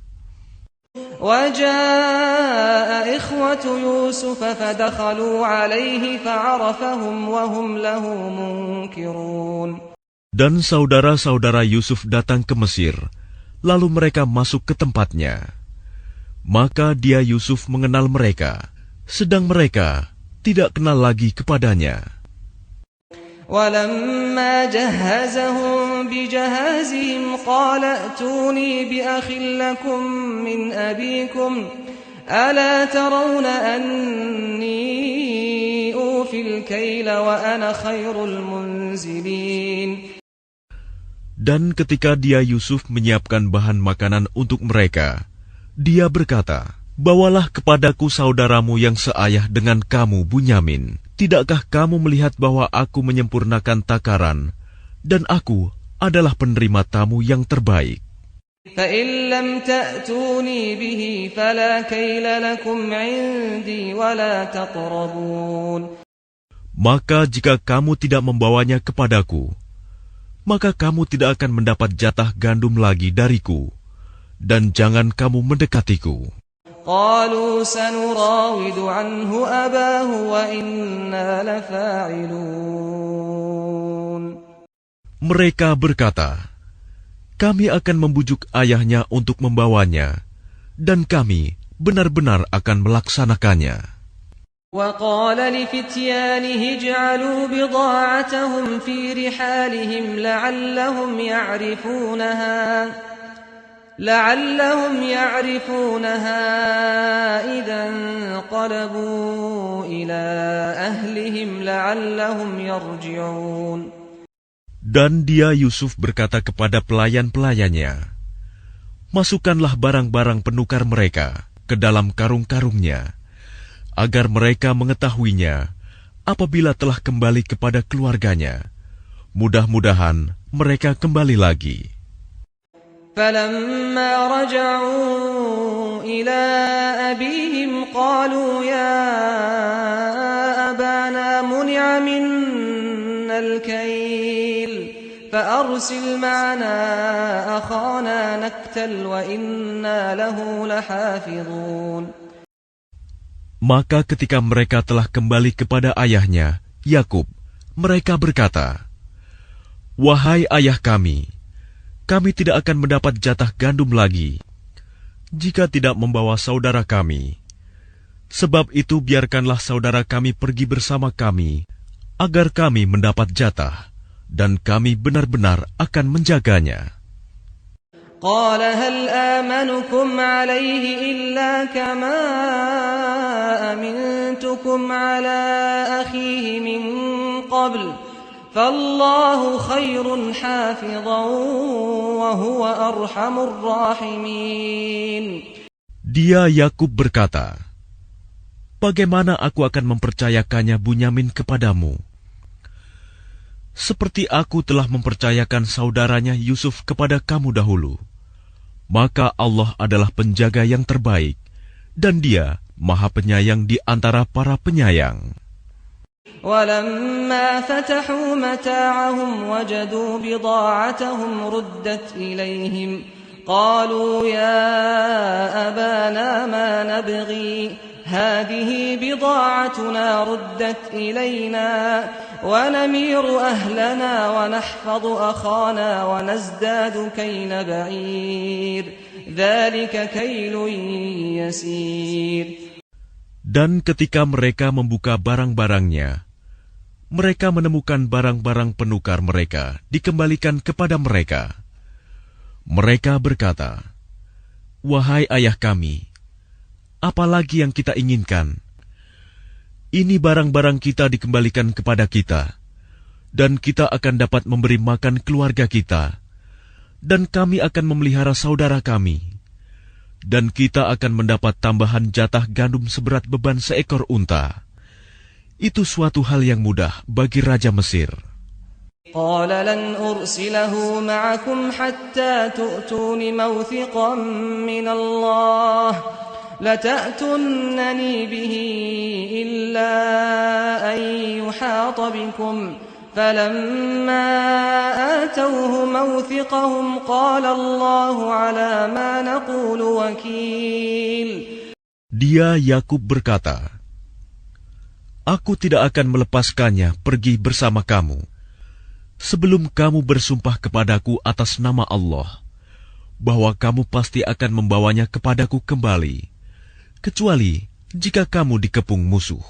S1: وَجَاءَ إِخْوَةُ يُوسُفَ فَدَخَلُوا عَلَيْهِ فَعَرَفَهُمْ وَهُمْ لَهُ مُنكِرُونَ.
S2: Dan saudara-saudara Yusuf datang ke Mesir, lalu mereka masuk ke tempatnya. Maka dia Yusuf mengenal mereka, sedang mereka tidak kenal lagi kepadanya.
S1: وَلَمَّا جَهَّزَهُم بِجَهَازِهِمْ قَالَ ائْتُونِي بِأَخٍ لَّكُم مِّنْ أَبِيكُمْ أَلَا تَرَوْنَ أَنِّي أُوفِي الْكَيْلَ وَأَنَا خَيْرُ الْمُنزِلِينَ.
S2: Dan ketika dia Yusuf menyiapkan bahan makanan untuk mereka, dia berkata, "Bawalah kepadaku saudaramu yang seayah dengan kamu, Bunyamin. Tidakkah kamu melihat bahwa aku menyempurnakan takaran, dan aku adalah penerima tamu yang terbaik?
S1: فَإِن لَّمْ تَأْتُونِي بِهِ فَلَا كَيْلَ لَكُمْ عِندِي وَلَا تَقْرَبُونَ."
S2: Maka jika kamu tidak membawanya kepadaku, maka kamu tidak akan mendapat jatah gandum lagi dariku, dan jangan kamu mendekatiku.
S1: قالوا سنراود عنه أباه وإنا لفاعلون.
S2: Mereka berkata, kami akan membujuk ayahnya untuk membawanya, dan kami benar-benar akan melaksanakannya.
S1: وقال لفتيانه اجعلوا بضاعتهم في رحالهم لعلهم يعرفونها إذا انقلبوا إلى أهلهم لعلهم يرجعون.
S2: Dan dia Yusuf berkata kepada pelayan-pelayannya, masukkanlah barang-barang penukar mereka ke dalam karung-karungnya, agar mereka mengetahuinya apabila telah kembali kepada keluarganya. Mudah-mudahan mereka kembali lagi.
S1: فَلَمَّا رَجَعُوا إِلَى أَبِيهِمْ قَالُوا يَا أَبَانَا مُنِعَ مِنَّا الْكَيْلُ فَأَرْسِلْ مَعَنَا أَخَانَا نَكْتَلْ وَإِنَّا لَهُ لَحَافِظُونَ.
S2: Maka ketika mereka telah kembali kepada ayahnya, Yakub, mereka berkata, "Wahai ayah kami tidak akan mendapat jatah gandum lagi jika tidak membawa saudara kami. Sebab itu biarkanlah saudara kami pergi bersama kami, agar kami mendapat jatah, dan kami benar-benar akan menjaganya."
S1: قال هل آمنكم عليه إلا كما أمنتكم على أخيه من قبل فالله خير حافظا وهو أرحم الراحمين.
S2: Dia Yakub berkata, bagaimana aku akan mempercayakannya Bunyamin kepadamu? Seperti aku telah mempercayakan saudaranya Yusuf kepada kamu dahulu. Maka Allah adalah penjaga yang terbaik, dan Dia Maha Penyayang di antara para penyayang.
S1: وَلَمَّا فَتَحُوا مَتَاعَهُمْ وَجَدُوا بِضَاعَتَهُمْ رُدَّتْ إِلَيْهِمْ قَالُوا يَا أَبَانَا مَا نَبْغِي هَذِهِ بِضَاعَتُنَا رُدَّتْ إِلَيْنَا وَنَمِيرُ أَهْلَنَا وَنَحْفَظُ أَخَانَا وَنَزْدَادُ كَيْلَ بَعِيرٍ ذَلِكَ كَيْلٌ يَسِيرٌ.
S2: Dan ketika mereka membuka barang-barangnya, mereka menemukan barang-barang penukar mereka dikembalikan kepada mereka. Mereka berkata, "Wahai ayah kami, apa lagi yang kita inginkan? Ini barang-barang kita dikembalikan kepada kita, dan kita akan dapat memberi makan keluarga kita, dan kami akan memelihara saudara kami, dan kita akan mendapat tambahan jatah gandum seberat beban seekor unta. Itu suatu hal yang mudah bagi Raja Mesir."
S1: قال لن أرسله معكم حتى تؤتون موثقا من الله لتأتونني به إلا أن يحاط بكم فلما آتوه موثقهم قال الله على ما نقول وكيل.
S2: Dia Yakub berkata, "Aku tidak akan melepaskannya pergi bersama kamu sebelum kamu bersumpah kepadaku atas nama Allah bahwa kamu pasti akan membawanya kepadaku kembali, kecuali jika kamu dikepung musuh."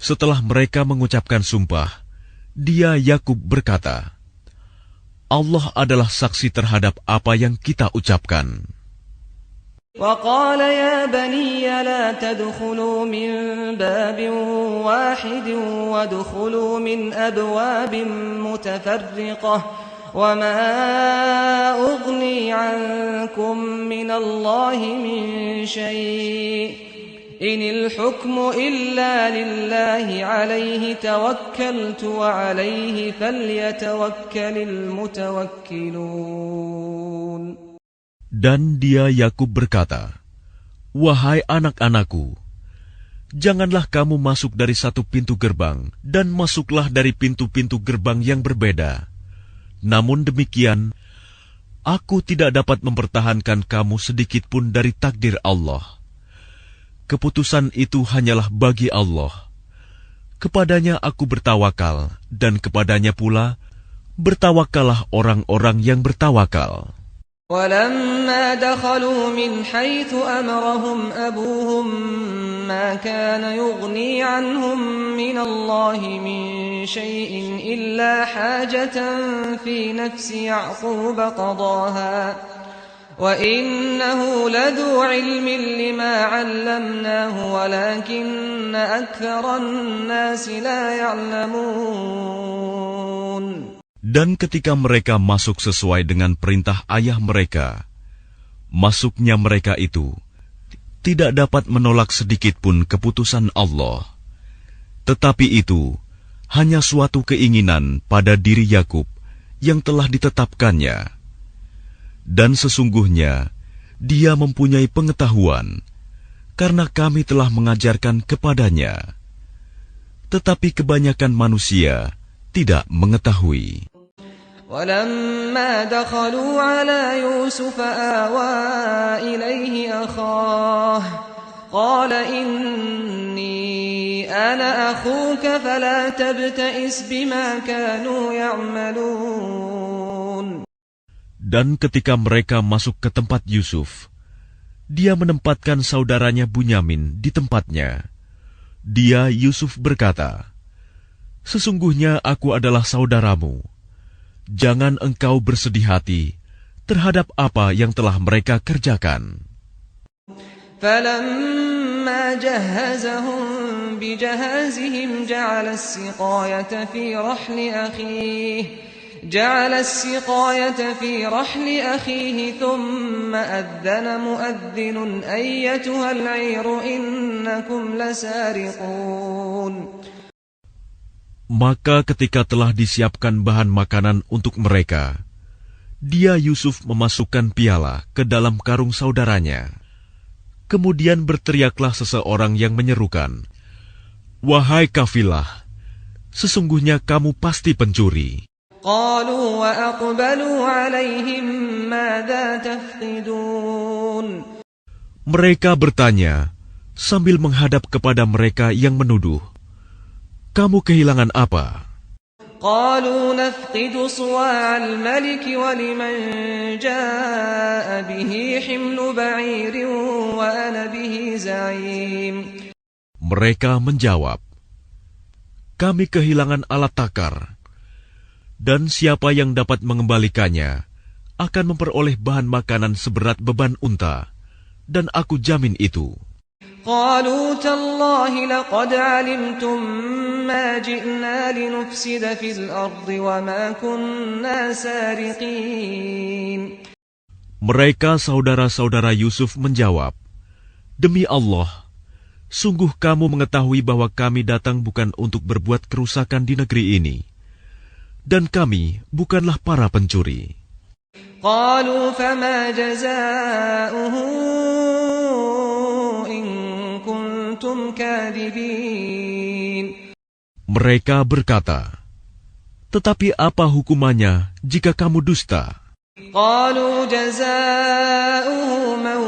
S2: Setelah mereka mengucapkan sumpah, dia Yakub berkata, "Allah adalah saksi terhadap apa yang kita ucapkan."
S1: وقال يا بني لا تدخلوا من باب واحد وادخلوا من أبواب متفرقة وما أغني عنكم من الله من شيء إن الحكم إلا لله عليه توكلت وعليه فليتوكل المتوكلون.
S2: Dan dia Yakub berkata, "Wahai anak-anakku, janganlah kamu masuk dari satu pintu gerbang, dan masuklah dari pintu-pintu gerbang yang berbeda. Namun demikian, aku tidak dapat mempertahankan kamu sedikit pun dari takdir Allah. Keputusan itu hanyalah bagi Allah. Kepadanya aku bertawakal, dan kepadanya pula bertawakallah orang-orang yang bertawakal."
S1: ولما دخلوا من حيث أمرهم أبوهم ما كان يغني عنهم من الله من شيء إلا حاجة في نفس يعقوب قضاها وإنه لذو علم لما علمناه ولكن أكثر الناس لا يعلمون.
S2: Dan ketika mereka masuk sesuai dengan perintah ayah mereka, masuknya mereka itu tidak dapat menolak sedikit pun keputusan Allah. Tetapi itu hanya suatu keinginan pada diri Yakub yang telah ditetapkannya. Dan sesungguhnya dia mempunyai pengetahuan, karena kami telah mengajarkan kepadanya. Tetapi kebanyakan manusia tidak mengetahui.
S1: ولما دخلوا على يوسف آوى إليه أخاه قال إني أنا أخوك فلا تبتئس بما كانوا يعملون.
S2: Dan ketika mereka masuk ke tempat Yusuf, dia menempatkan saudaranya Bunyamin di tempatnya. Dia Yusuf berkata, "Sesungguhnya aku adalah saudaramu. Jangan engkau bersedih hati terhadap apa yang telah mereka kerjakan."
S1: فلما جهزهم بجهازهم جعل السقاية في رحل أخيه ثم أذن مؤذن أيتها العير إنكم لسارقون.
S2: Maka ketika telah disiapkan bahan makanan untuk mereka, dia Yusuf memasukkan piala ke dalam karung saudaranya. Kemudian berteriaklah seseorang yang menyerukan, "Wahai kafilah, sesungguhnya kamu pasti pencuri."
S1: قالوا وأقبلوا عليهم ماذا تفقدون.
S2: Mereka bertanya sambil menghadap kepada mereka yang menuduh, "Kamu kehilangan apa?"
S1: قالوا نفقد صواع الملك ولمن جاء به حمل بعير وأنا به زعيم.
S2: Mereka menjawab, kami kehilangan alat takar, dan siapa yang dapat mengembalikannya akan memperoleh bahan makanan seberat beban unta, dan aku jamin itu.
S1: قالوا تالله لقد علمتم ما جئنا لنفسد في الأرض وما كنا سارقين.
S2: Mereka saudara-saudara Yusuf menjawab, demi Allah, sungguh kamu mengetahui bahwa kami datang bukan untuk berbuat kerusakan di negeri ini, dan kami bukanlah para pencuri.
S1: قالوا فما جزاؤه إن كنتم كاذبين.
S2: Mereka berkata, tetapi apa hukumannya jika kamu dusta?
S1: قالوا جزاؤه من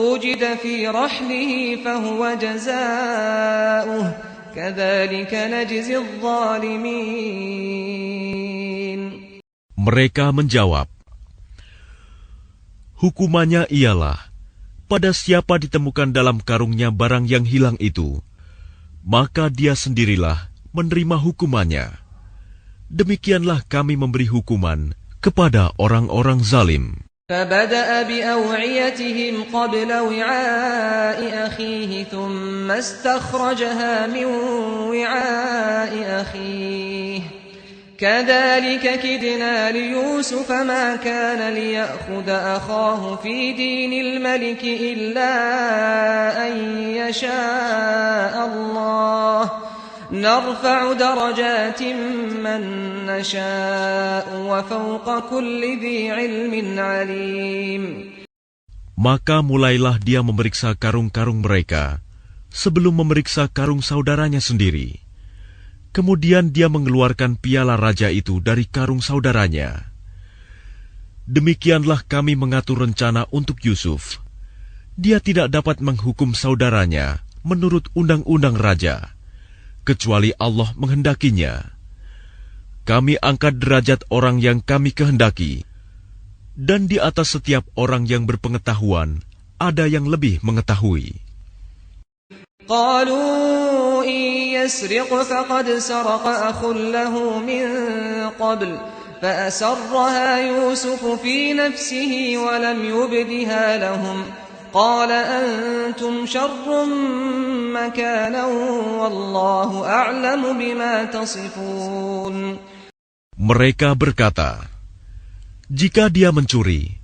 S1: وجد في رحله فهو جزاؤه كذلك نجزي الظالمين.
S2: Mereka menjawab, hukumannya ialah pada siapa ditemukan dalam karungnya barang yang hilang itu, maka dia sendirilah menerima hukumannya. Demikianlah kami memberi hukuman kepada orang-orang zalim.
S1: فبدأ بأوعيتهم قبل وعاء أخيه ثم استخرجها من وعاء أخيه كذلك كدنا ليوسف ما كان ليأخذ أخاه في دين الملك إلا أن يشاء الله نرفع درجات من نشاء وفوق كل ذي علم عليم.
S2: Maka mulailah dia memeriksa karung-karung mereka sebelum memeriksa karung saudaranya sendiri. Kemudian dia mengeluarkan piala raja itu dari karung saudaranya. Demikianlah kami mengatur rencana untuk Yusuf. Dia tidak dapat menghukum saudaranya menurut undang-undang raja, kecuali Allah menghendakinya. Kami angkat derajat orang yang kami kehendaki, dan di atas setiap orang yang berpengetahuan ada yang lebih mengetahui.
S1: قالوا إن يسرق فقد سرق أخ له من قبل فأسرها يوسف في نفسه ولم يبدها لهم قال أنتم شر مكانا والله أعلم بما تصفون.
S2: Mereka berkata, jika dia mencuri,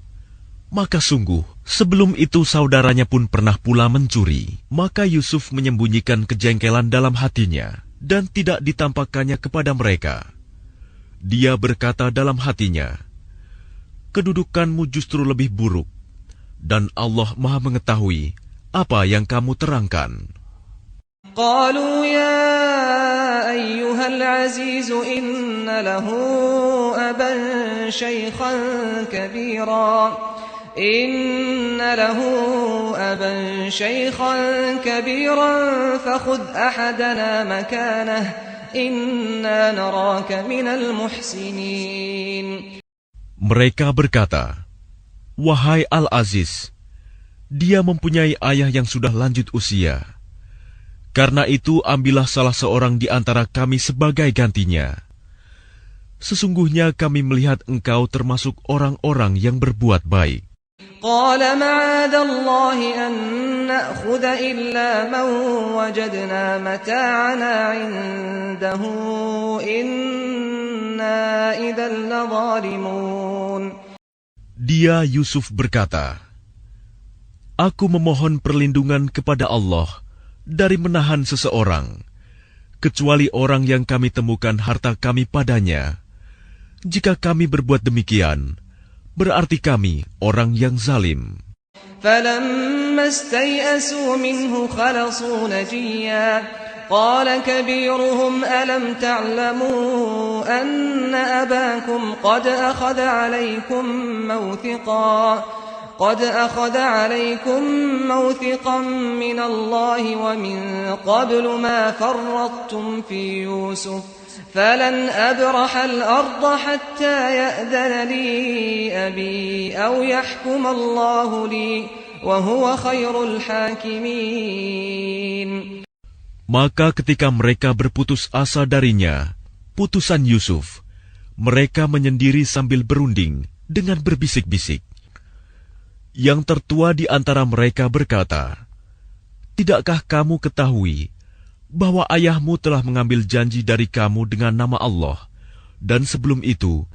S2: maka sungguh sebelum itu saudaranya pun pernah pula mencuri. Maka Yusuf menyembunyikan kejengkelan dalam hatinya dan tidak ditampakkannya kepada mereka. Dia berkata dalam hatinya, kedudukanmu justru lebih buruk, dan Allah Maha mengetahui apa yang kamu terangkan.
S1: قالوا يا أيها العزيز إن له أبا شيخا كبيرا فخذ أحدنا مكانه إنا نراك من المحسنين.
S2: Mereka berkata, wahai Al-Aziz, dia mempunyai ayah yang sudah lanjut usia. Karena itu ambillah salah seorang di antara kami sebagai gantinya. Sesungguhnya kami melihat engkau termasuk orang-orang yang berbuat baik.
S1: قال معاذ الله أن نأخذ إلا من وجدنا متاعنا عنده إنا إذا لظالمون.
S2: Dia Yusuf berkata, aku memohon perlindungan kepada Allah dari menahan seseorang, kecuali orang yang kami temukan harta kami padanya. Jika kami berbuat demikian, berarti kami orang yang zalim.
S1: فلما استيئسوا منه خلصوا نجيا قال كبيرهم ألم تعلموا أن أباكم قد أخذ عليكم موثقا من الله ومن قبل ما فرطتم في يوسف فلن أبرح الأرض حتى يأذن لي أبي أو يحكم الله لي وهو خير الحاكمين.
S2: Maka ketika mereka berputus asa darinya, putusan Yusuf, mereka menyendiri sambil berunding dengan berbisik-bisik. Yang tertua di antara mereka berkata, "Tidakkah kamu ketahui bahwa ayahmu telah mengambil janji dari kamu dengan nama Allah, dan sebelum itu,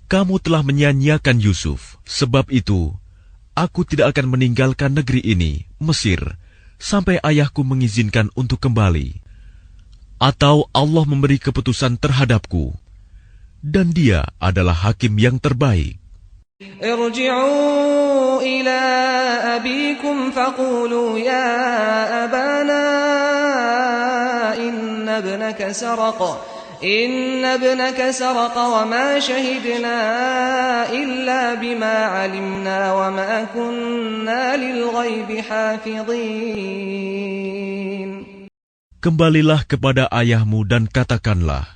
S2: kamu telah menyia-nyiakan Yusuf. Sebab itu, aku tidak akan meninggalkan negeri ini, Mesir, sampai ayahku mengizinkan untuk kembali. Atau Allah memberi keputusan terhadapku, dan Dia adalah hakim yang terbaik."
S1: ارجعوا إلى أبيكم فقولوا يا أبانا إن ابنك سرق وما شهدنا إلا بما علمنا وما كنا للغيب حافظين.
S2: Kembalilah kepada ayahmu dan katakanlah,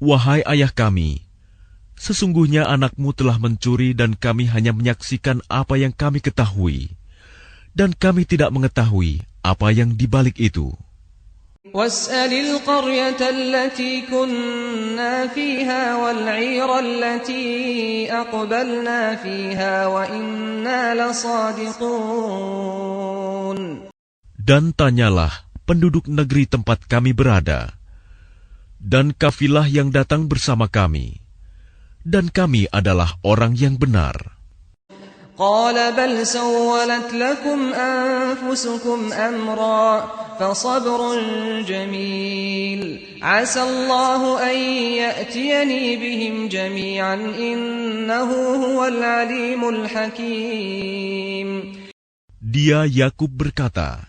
S2: "Wahai ayah kami, sesungguhnya anakmu telah mencuri dan kami hanya menyaksikan apa yang kami ketahui, dan kami tidak mengetahui apa yang di balik itu."
S1: واسأل القرية التي كنا فيها والعير التي أقبلنا فيها وإنا لصادقون.
S2: Dan tanyalah penduduk negeri tempat kami berada, dan kafilah yang datang bersama kami, dan kami adalah orang yang benar.
S1: قال بل سولت لكم أنفسكم أمرا فصبر جميل عسى الله أن يأتيني بهم جميعا إنه هو العليم الحكيم.
S2: Dia Yakub berkata,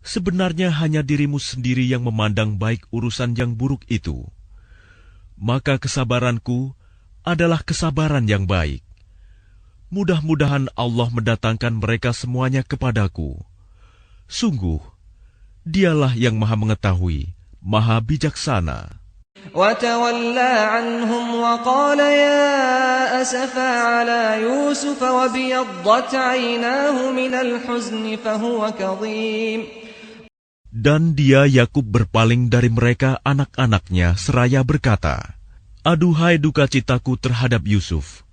S2: "Sebenarnya hanya dirimu sendiri yang memandang baik urusan yang buruk itu. Maka kesabaranku adalah kesabaran yang baik. Mudah-mudahan Allah mendatangkan mereka semuanya kepadaku. Sungguh, Dialah yang Maha Mengetahui, Maha Bijaksana."
S1: وتولى عنهم وقال يا أسفا على يوسف وابيضت عيناه من الحزن فهو كظيم.
S2: Dan dia Yakub berpaling dari mereka anak-anaknya seraya berkata, "Aduhai duka citaku terhadap Yusuf,"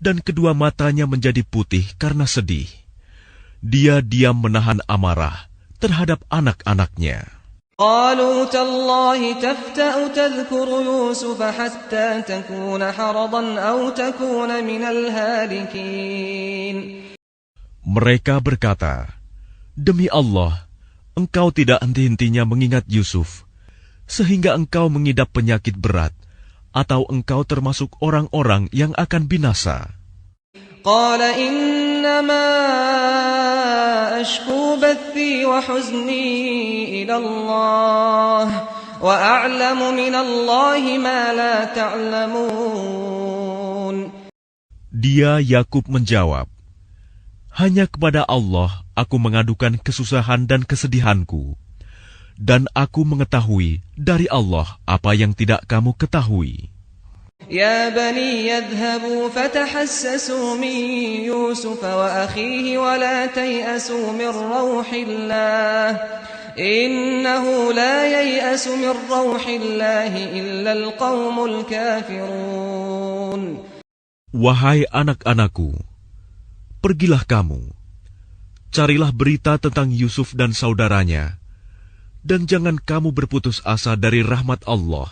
S2: dan kedua matanya menjadi putih karena sedih. Dia diam menahan amarah terhadap anak-anaknya.
S1: قالوا تالله تفتأ تذكر يوسف حتى تكون حرضا أو تكون من الهالكين.
S2: Mereka berkata, "Demi Allah, engkau tidak henti-hentinya mengingat Yusuf, sehingga engkau mengidap penyakit berat, atau engkau termasuk orang-orang yang akan binasa."
S1: قال إنما أشكو بثي وحزني إلى الله وأعلم من الله ما لا تعلمون.
S2: Dia Yakub menjawab, "Hanya kepada Allah aku mengadukan kesusahan dan kesedihanku, dan aku mengetahui dari Allah apa yang tidak kamu ketahui."
S1: يا بني يذهبوا فتحسسوا من يوسف وأخيه ولا تيأسوا من روح الله إنه لا ييأس من روح الله إلا القوم الكافرون.
S2: Wahai anak-anakku, pergilah kamu, carilah berita tentang Yusuf dan saudaranya, dan jangan kamu berputus asa dari rahmat Allah.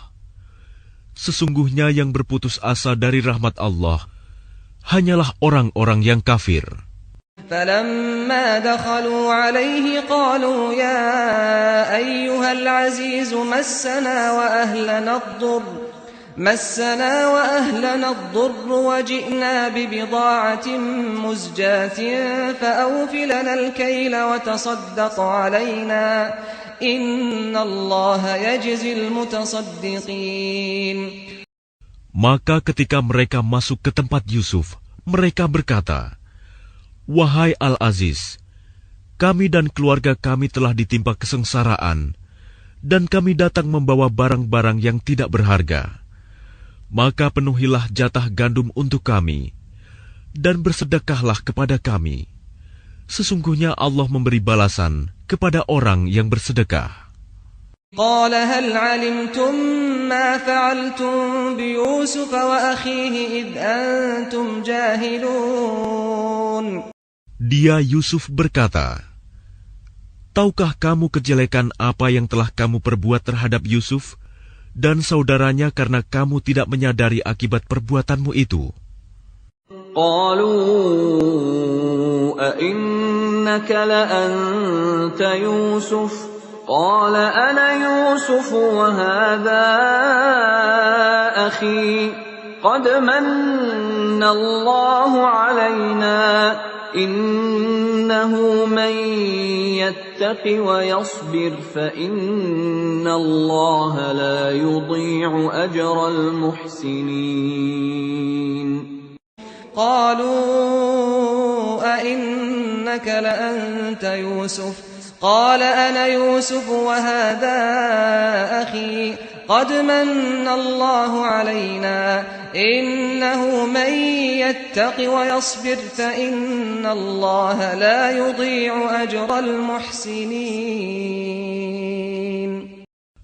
S2: Sesungguhnya yang berputus asa dari rahmat Allah hanyalah orang-orang yang kafir.
S1: فلما دخلوا عليه قالوا يا أيها العزيز مسنا وأهلنا الضر وجئنا ببضاعة مزجاة فأوف لنا الكيل وتصدق علينا إن الله يجزي المتصدقين.
S2: Maka ketika mereka masuk ke tempat Yusuf, mereka berkata, "Wahai Al-Aziz, kami dan keluarga kami telah ditimpa kesengsaraan, dan kami datang membawa barang-barang yang tidak berharga. Maka penuhilah jatah gandum untuk kami, dan bersedekahlah kepada kami. Sesungguhnya Allah memberi balasan kepada orang yang bersedekah."
S1: قال هل علمتم ما فعلتم بيوسف وأخيه إذ أنتم جاهلون.
S2: Dia Yusuf berkata, "Tahukah kamu kejelekan apa yang telah kamu perbuat terhadap Yusuf dan saudaranya karena kamu tidak menyadari akibat perbuatanmu itu?"
S3: قالوا أئنك لأنت يوسف قال أنا يوسف وهذا أخي قد من الله علينا إنه من يتق ويصبر فإن الله لا يضيع أجر المحسنين.
S1: قالوا أئنك لأنت يوسف قال أنا يوسف وهذا أخي قد من الله علينا إنه من يتق ويصبر فإن الله لا يضيع أجر المحسنين.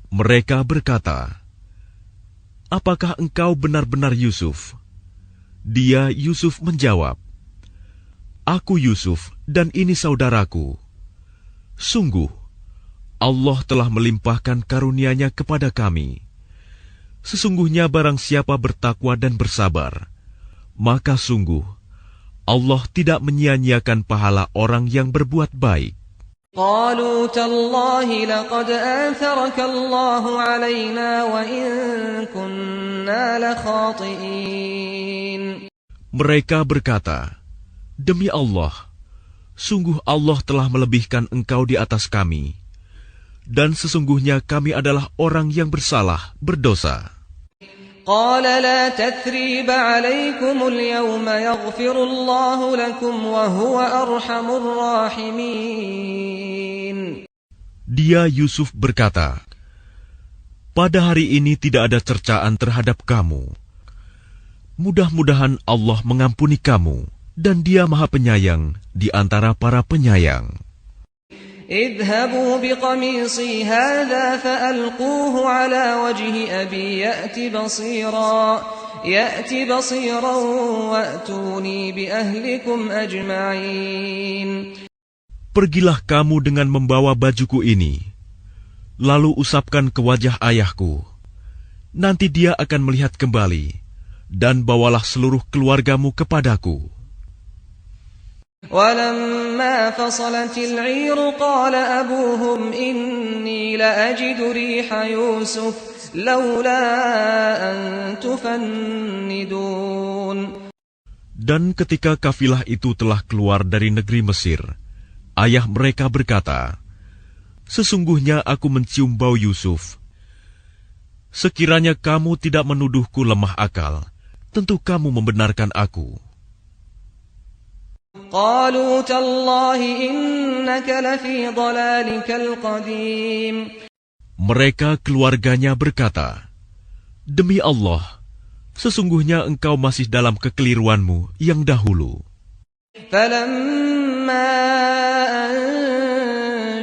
S2: Mereka berkata, "Apakah engkau benar-benar Yusuf?" Dia Yusuf menjawab, "Aku Yusuf dan ini saudaraku. Sungguh, Allah telah melimpahkan karunia-Nya kepada kami. Sesungguhnya barang siapa bertakwa dan bersabar, maka sungguh Allah tidak menyia-nyiakan pahala orang yang berbuat baik."
S1: قالوا تالله لقد آثرك الله علينا وإن كنا لخاطئين.
S2: Mereka berkata, "Demi Allah, sungguh Allah telah melebihkan engkau di atas kami, dan sesungguhnya kami adalah orang yang bersalah, berdosa."
S1: قال لا تثريب عليكم اليوم يغفر الله لكم وهو أرحم الراحمين.
S2: Dia Yusuf berkata, "Pada hari ini tidak ada cercaan terhadap kamu. Mudah-mudahan Allah mengampuni kamu, dan Dia Maha Penyayang di antara para penyayang."
S1: اذهبوا بقميصي هذا فألقوه على وجه أبي يأت بصيرا وأتوني بأهلكم أجمعين.
S2: Pergilah kamu dengan membawa bajuku ini, lalu usapkan ke wajah ayahku. Nanti dia akan melihat kembali, dan bawalah seluruh keluargamu kepadaku.
S1: ولما فصلت العير قال أبوهم إني لأجد ريح يوسف لولا أن تفندون.
S2: Dan ketika kafilah itu telah keluar dari negeri Mesir, ayah mereka berkata, "Sesungguhnya aku mencium bau Yusuf. Sekiranya kamu tidak menuduhku lemah akal, tentu kamu membenarkan aku."
S1: قالوا تالله إنك لفي ضلالك القديم.
S2: Mereka keluarganya berkata, "Demi Allah, sesungguhnya engkau masih dalam kekeliruanmu yang dahulu."
S1: فلما أن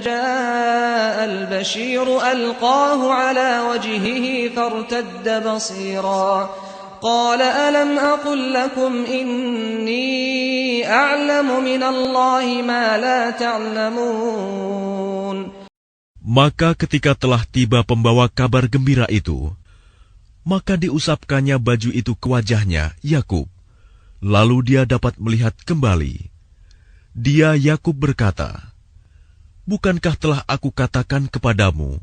S1: جاء البشير ألقاه على وجهه فارتد بصيرا قال ألم أقل لكم إني أعلم من الله ما لا تعلمون.
S2: Maka ketika telah tiba pembawa kabar gembira itu, maka diusapkannya baju itu ke wajahnya, Yakub. Lalu dia dapat melihat kembali. Dia Yakub berkata, "Bukankah telah aku katakan kepadamu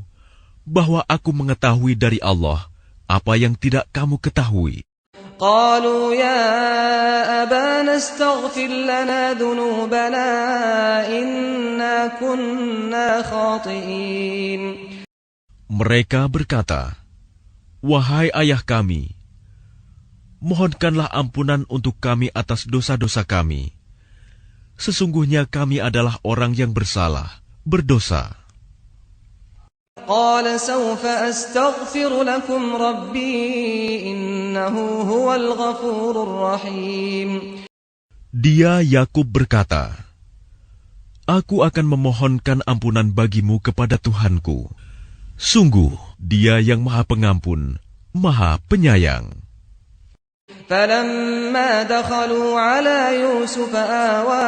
S2: bahwa aku mengetahui dari Allah apa yang tidak kamu ketahui?"
S1: قالوا يا أبانا استغفر لنا ذنوبنا إنا كنا خاطئين.
S2: Mereka berkata, "Wahai ayah kami, mohonkanlah ampunan untuk kami atas dosa-dosa kami. Sesungguhnya kami adalah orang yang bersalah, berdosa."
S1: قال سوف أستغفر لكم ربي إنه هو الغفور الرحيم.
S2: Dia Yakub berkata, "Aku akan memohonkan ampunan bagimu kepada Tuhanku. Sungguh, Dia yang Maha Pengampun, Maha Penyayang.
S1: فلما دخلوا على يوسف آوى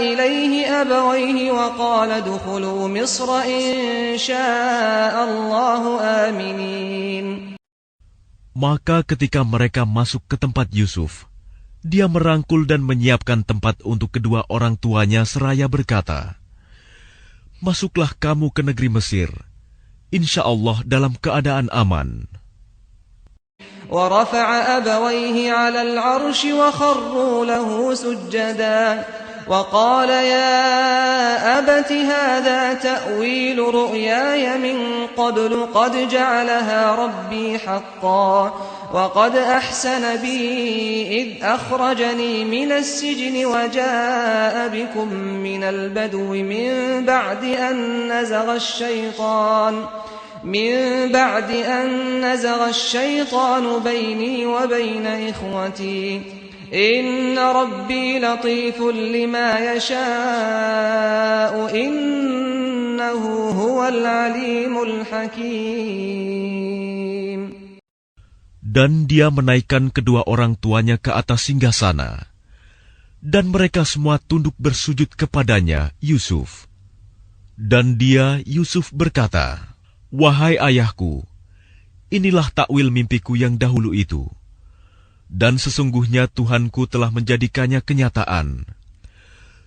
S1: إليه أبويه وقال ادخلوا مصر إن شاء الله آمنين.
S2: Maka ketika mereka masuk ke tempat Yusuf, dia merangkul dan menyiapkan tempat untuk kedua orang tuanya seraya berkata, "Masuklah kamu ke negeri Mesir, insya Allah dalam keadaan aman."
S1: ورفع أبويه على العرش وخروا له سجدا وقال يا أبت هذا تأويل رؤياي من قبل قد جعلها ربي حقا وقد أحسن بي إذ أخرجني من السجن وجاء بكم من البدو من بعد أن نزغ الشيطان بيني وبين إخوتي إن ربي لطيف لما يشاء إنه هو العليم الحكيم.
S2: Dan dia menaikkan kedua orang tuanya ke atas singgasana, dan mereka semua tunduk bersujud kepadanya, Yusuf. Dan dia, Yusuf, berkata, "Wahai ayahku, inilah takwil mimpiku yang dahulu itu. Dan sesungguhnya Tuhanku telah menjadikannya kenyataan.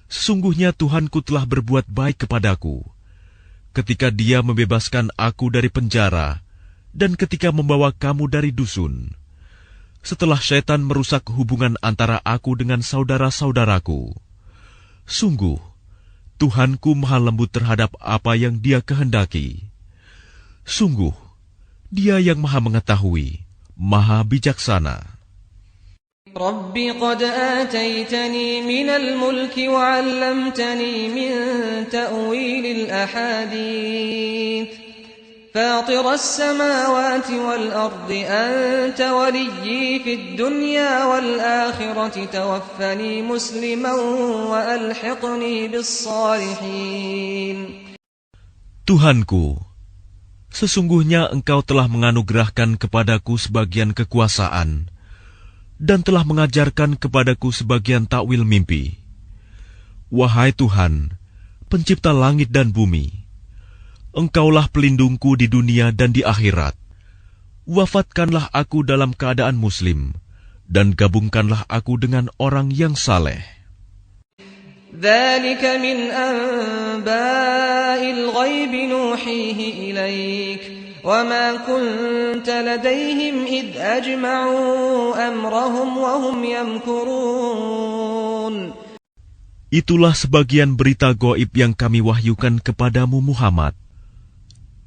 S2: Sesungguhnya Tuhanku telah berbuat baik kepadaku, ketika Dia membebaskan aku dari penjara, dan ketika membawa kamu dari dusun, setelah syaitan merusak hubungan antara aku dengan saudara-saudaraku. Sungguh, Tuhanku maha lembut terhadap apa yang Dia kehendaki. Sungguh, Dia yang maha mengetahui, maha bijaksana."
S1: ربي قد آتيتني من الملك وعلمتني من تأويل الأحاديث فاطر السماوات والأرض أنت وليي في الدنيا والآخرة توفني مسلما وألحقني بالصالحين.
S2: Tuhanku, sesungguhnya Engkau telah menganugerahkan kepadaku sebagian kekuasaan dan telah mengajarkan kepadaku sebagian takwil mimpi. Wahai Tuhan, pencipta langit dan bumi, Engkaulah pelindungku di dunia dan di akhirat. Wafatkanlah aku dalam keadaan muslim, dan gabungkanlah aku dengan orang yang saleh.
S1: ذلك من أنباء الغيب نوحيه إليك وما كنت لديهم إذ أجمعوا أمرهم وهم يمكرون.
S2: Itulah sebagian berita gaib yang kami wahyukan kepadamu Muhammad.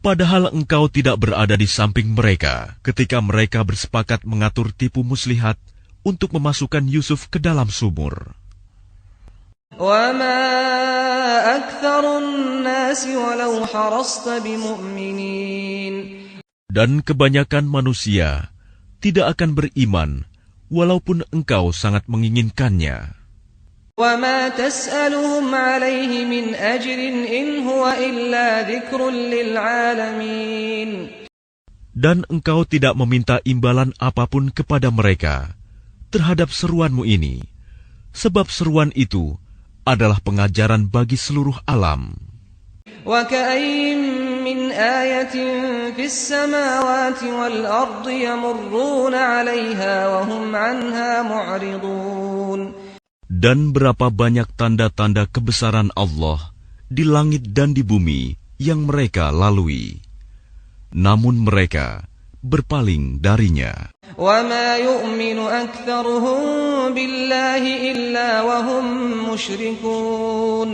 S2: Padahal engkau tidak berada di samping mereka ketika mereka bersepakat mengatur tipu muslihat untuk memasukkan Yusuf ke dalam sumur.
S1: وَمَا أَكْثَرُ النَّاسِ وَلَوْ حَرَصْتَ بِمُؤْمِنِينَ.
S2: Dan kebanyakan manusia tidak akan beriman walaupun engkau sangat menginginkannya.
S1: وَمَا تَسْأَلُهُمْ عَلَيْهِ مِنْ أَجْرٍ إِنْ هُوَ إِلَّا ذِكْرٌ لِلْعَالَمِينَ.
S2: Dan engkau tidak meminta imbalan apapun kepada mereka terhadap seruanmu ini, sebab seruan itu adalah pengajaran bagi seluruh alam.
S1: وَكَأَيٍّ مِّنْ آيَةٍ فِي السَّمَاوَاتِ وَالْأَرْضِ يَمُرُّونَ عَلَيْهَا وَهُمْ عَنْهَا مُعْرِضُونَ.
S2: Dan berapa banyak tanda-tanda kebesaran Allah di langit dan di bumi yang mereka lalui, namun mereka berpaling darinya.
S1: وَمَا يُؤْمِنُ أَكْثَرُهُم بِاللَّهِ إِلَّا وَهُم مُّشْرِكُونَ.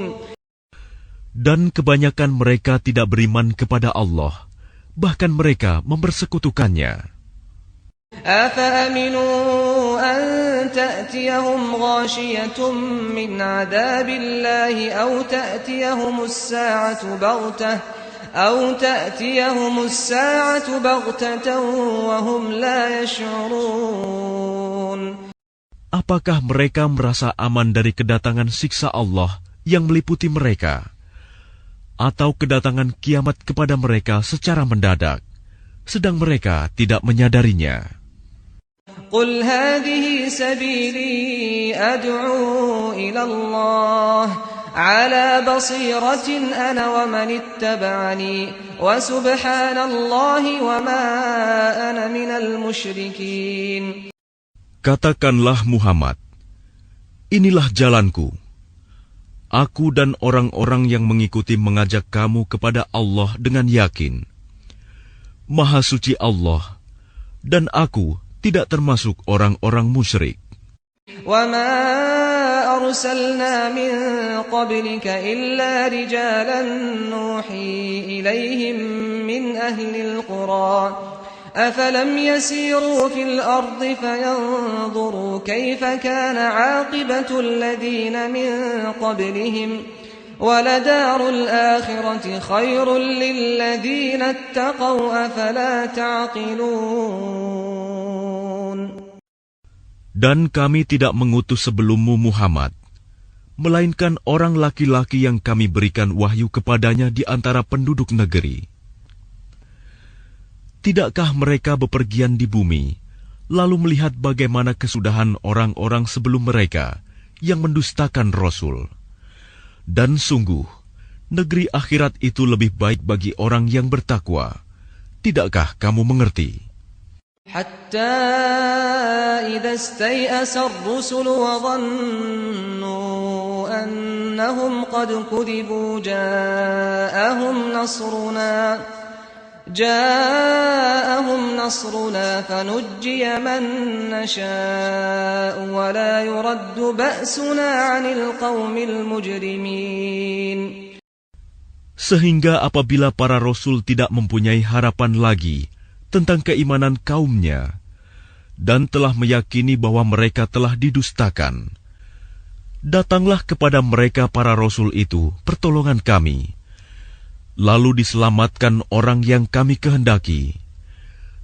S2: Dan kebanyakan mereka tidak beriman kepada Allah, bahkan mereka mempersekutukannya.
S1: أَفَأَمِنُوا أَن تَأْتِيَهُمْ غَاشِيَةٌ مِّنْ عَذَابِ اللَّهِ أَوْ تَأْتِيَهُمُ السَّاعَةُ بَغْتَةً وَهُمْ لَا يَشْعُرُونَ.
S2: Apakah mereka merasa aman dari kedatangan siksa Allah yang meliputi mereka, atau kedatangan kiamat kepada mereka secara mendadak, sedang mereka tidak menyadarinya.
S1: قل هذه سبيلي أدعو إلى الله على بصيرة أنا ومن اتبعني وسبحان الله وما أنا من المشركين.
S2: Katakanlah Muhammad, inilah jalanku. Aku dan orang-orang yang mengikuti mengajak kamu kepada Allah dengan yakin. Maha suci Allah, dan aku tidak termasuk orang-orang musyrik.
S1: وَمَا أَرْسَلْنَا مِن قَبْلِكَ إِلَّا رِجَالًا نُوحِي إِلَيْهِم مِّنْ أَهْلِ الْقُرَىٰ أَفَلَمْ يَسِيرُوا فِي الْأَرْضِ فَيَنظُرُوا كَيْفَ كَانَ عَاقِبَةُ الَّذِينَ مِن قَبْلِهِمْ وَلَدَارُ الْآخِرَةِ خَيْرٌ لِّلَّذِينَ اتَّقَوْا أَفَلَا تَعْقِلُونَ.
S2: Dan kami tidak mengutus sebelummu Muhammad, melainkan orang laki-laki yang kami berikan wahyu kepadanya di antara penduduk negeri. Tidakkah mereka bepergian di bumi, lalu melihat bagaimana kesudahan orang-orang sebelum mereka yang mendustakan Rasul? Dan sungguh, negeri akhirat itu lebih baik bagi orang yang bertakwa. Tidakkah kamu mengerti?
S1: حتى إذا استيأس الرسل وظنوا أنهم قد كذبوا جاءهم نصرنا فنجي من نشاء ولا يرد بأسنا عن القوم المجرمين.
S2: Sehingga apabila para rasul tidak mempunyai harapan lagi tentang keimanan kaumnya, dan telah meyakini bahwa mereka telah didustakan, datanglah kepada mereka para rasul itu pertolongan kami, lalu diselamatkan orang yang kami kehendaki,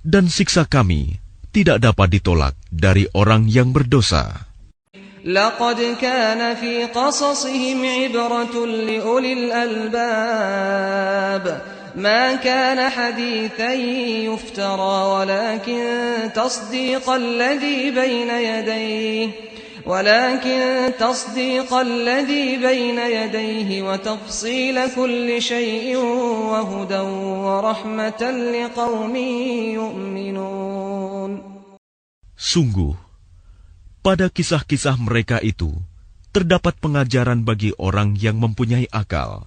S2: dan siksa kami tidak dapat ditolak dari orang yang berdosa.
S1: لقد كان في قصصهم عبرة لأولي الألباب ما كان حديثا يفترى ولكن تصديق الذي بين يديه وتفصيل كل شيء وهدى ورحمة لقوم يؤمنون.
S2: Sungguh, pada kisah-kisah mereka itu terdapat pengajaran bagi orang yang mempunyai akal.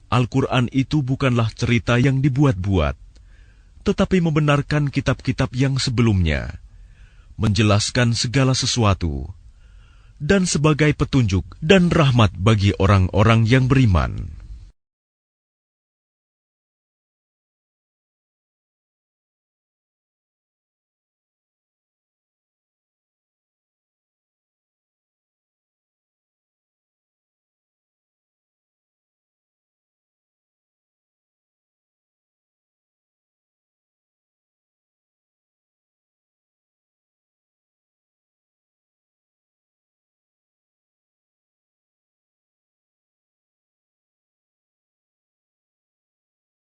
S2: Al-Quran itu bukanlah cerita yang dibuat-buat, tetapi membenarkan kitab-kitab yang sebelumnya, menjelaskan segala sesuatu, dan sebagai petunjuk dan rahmat bagi orang-orang yang beriman.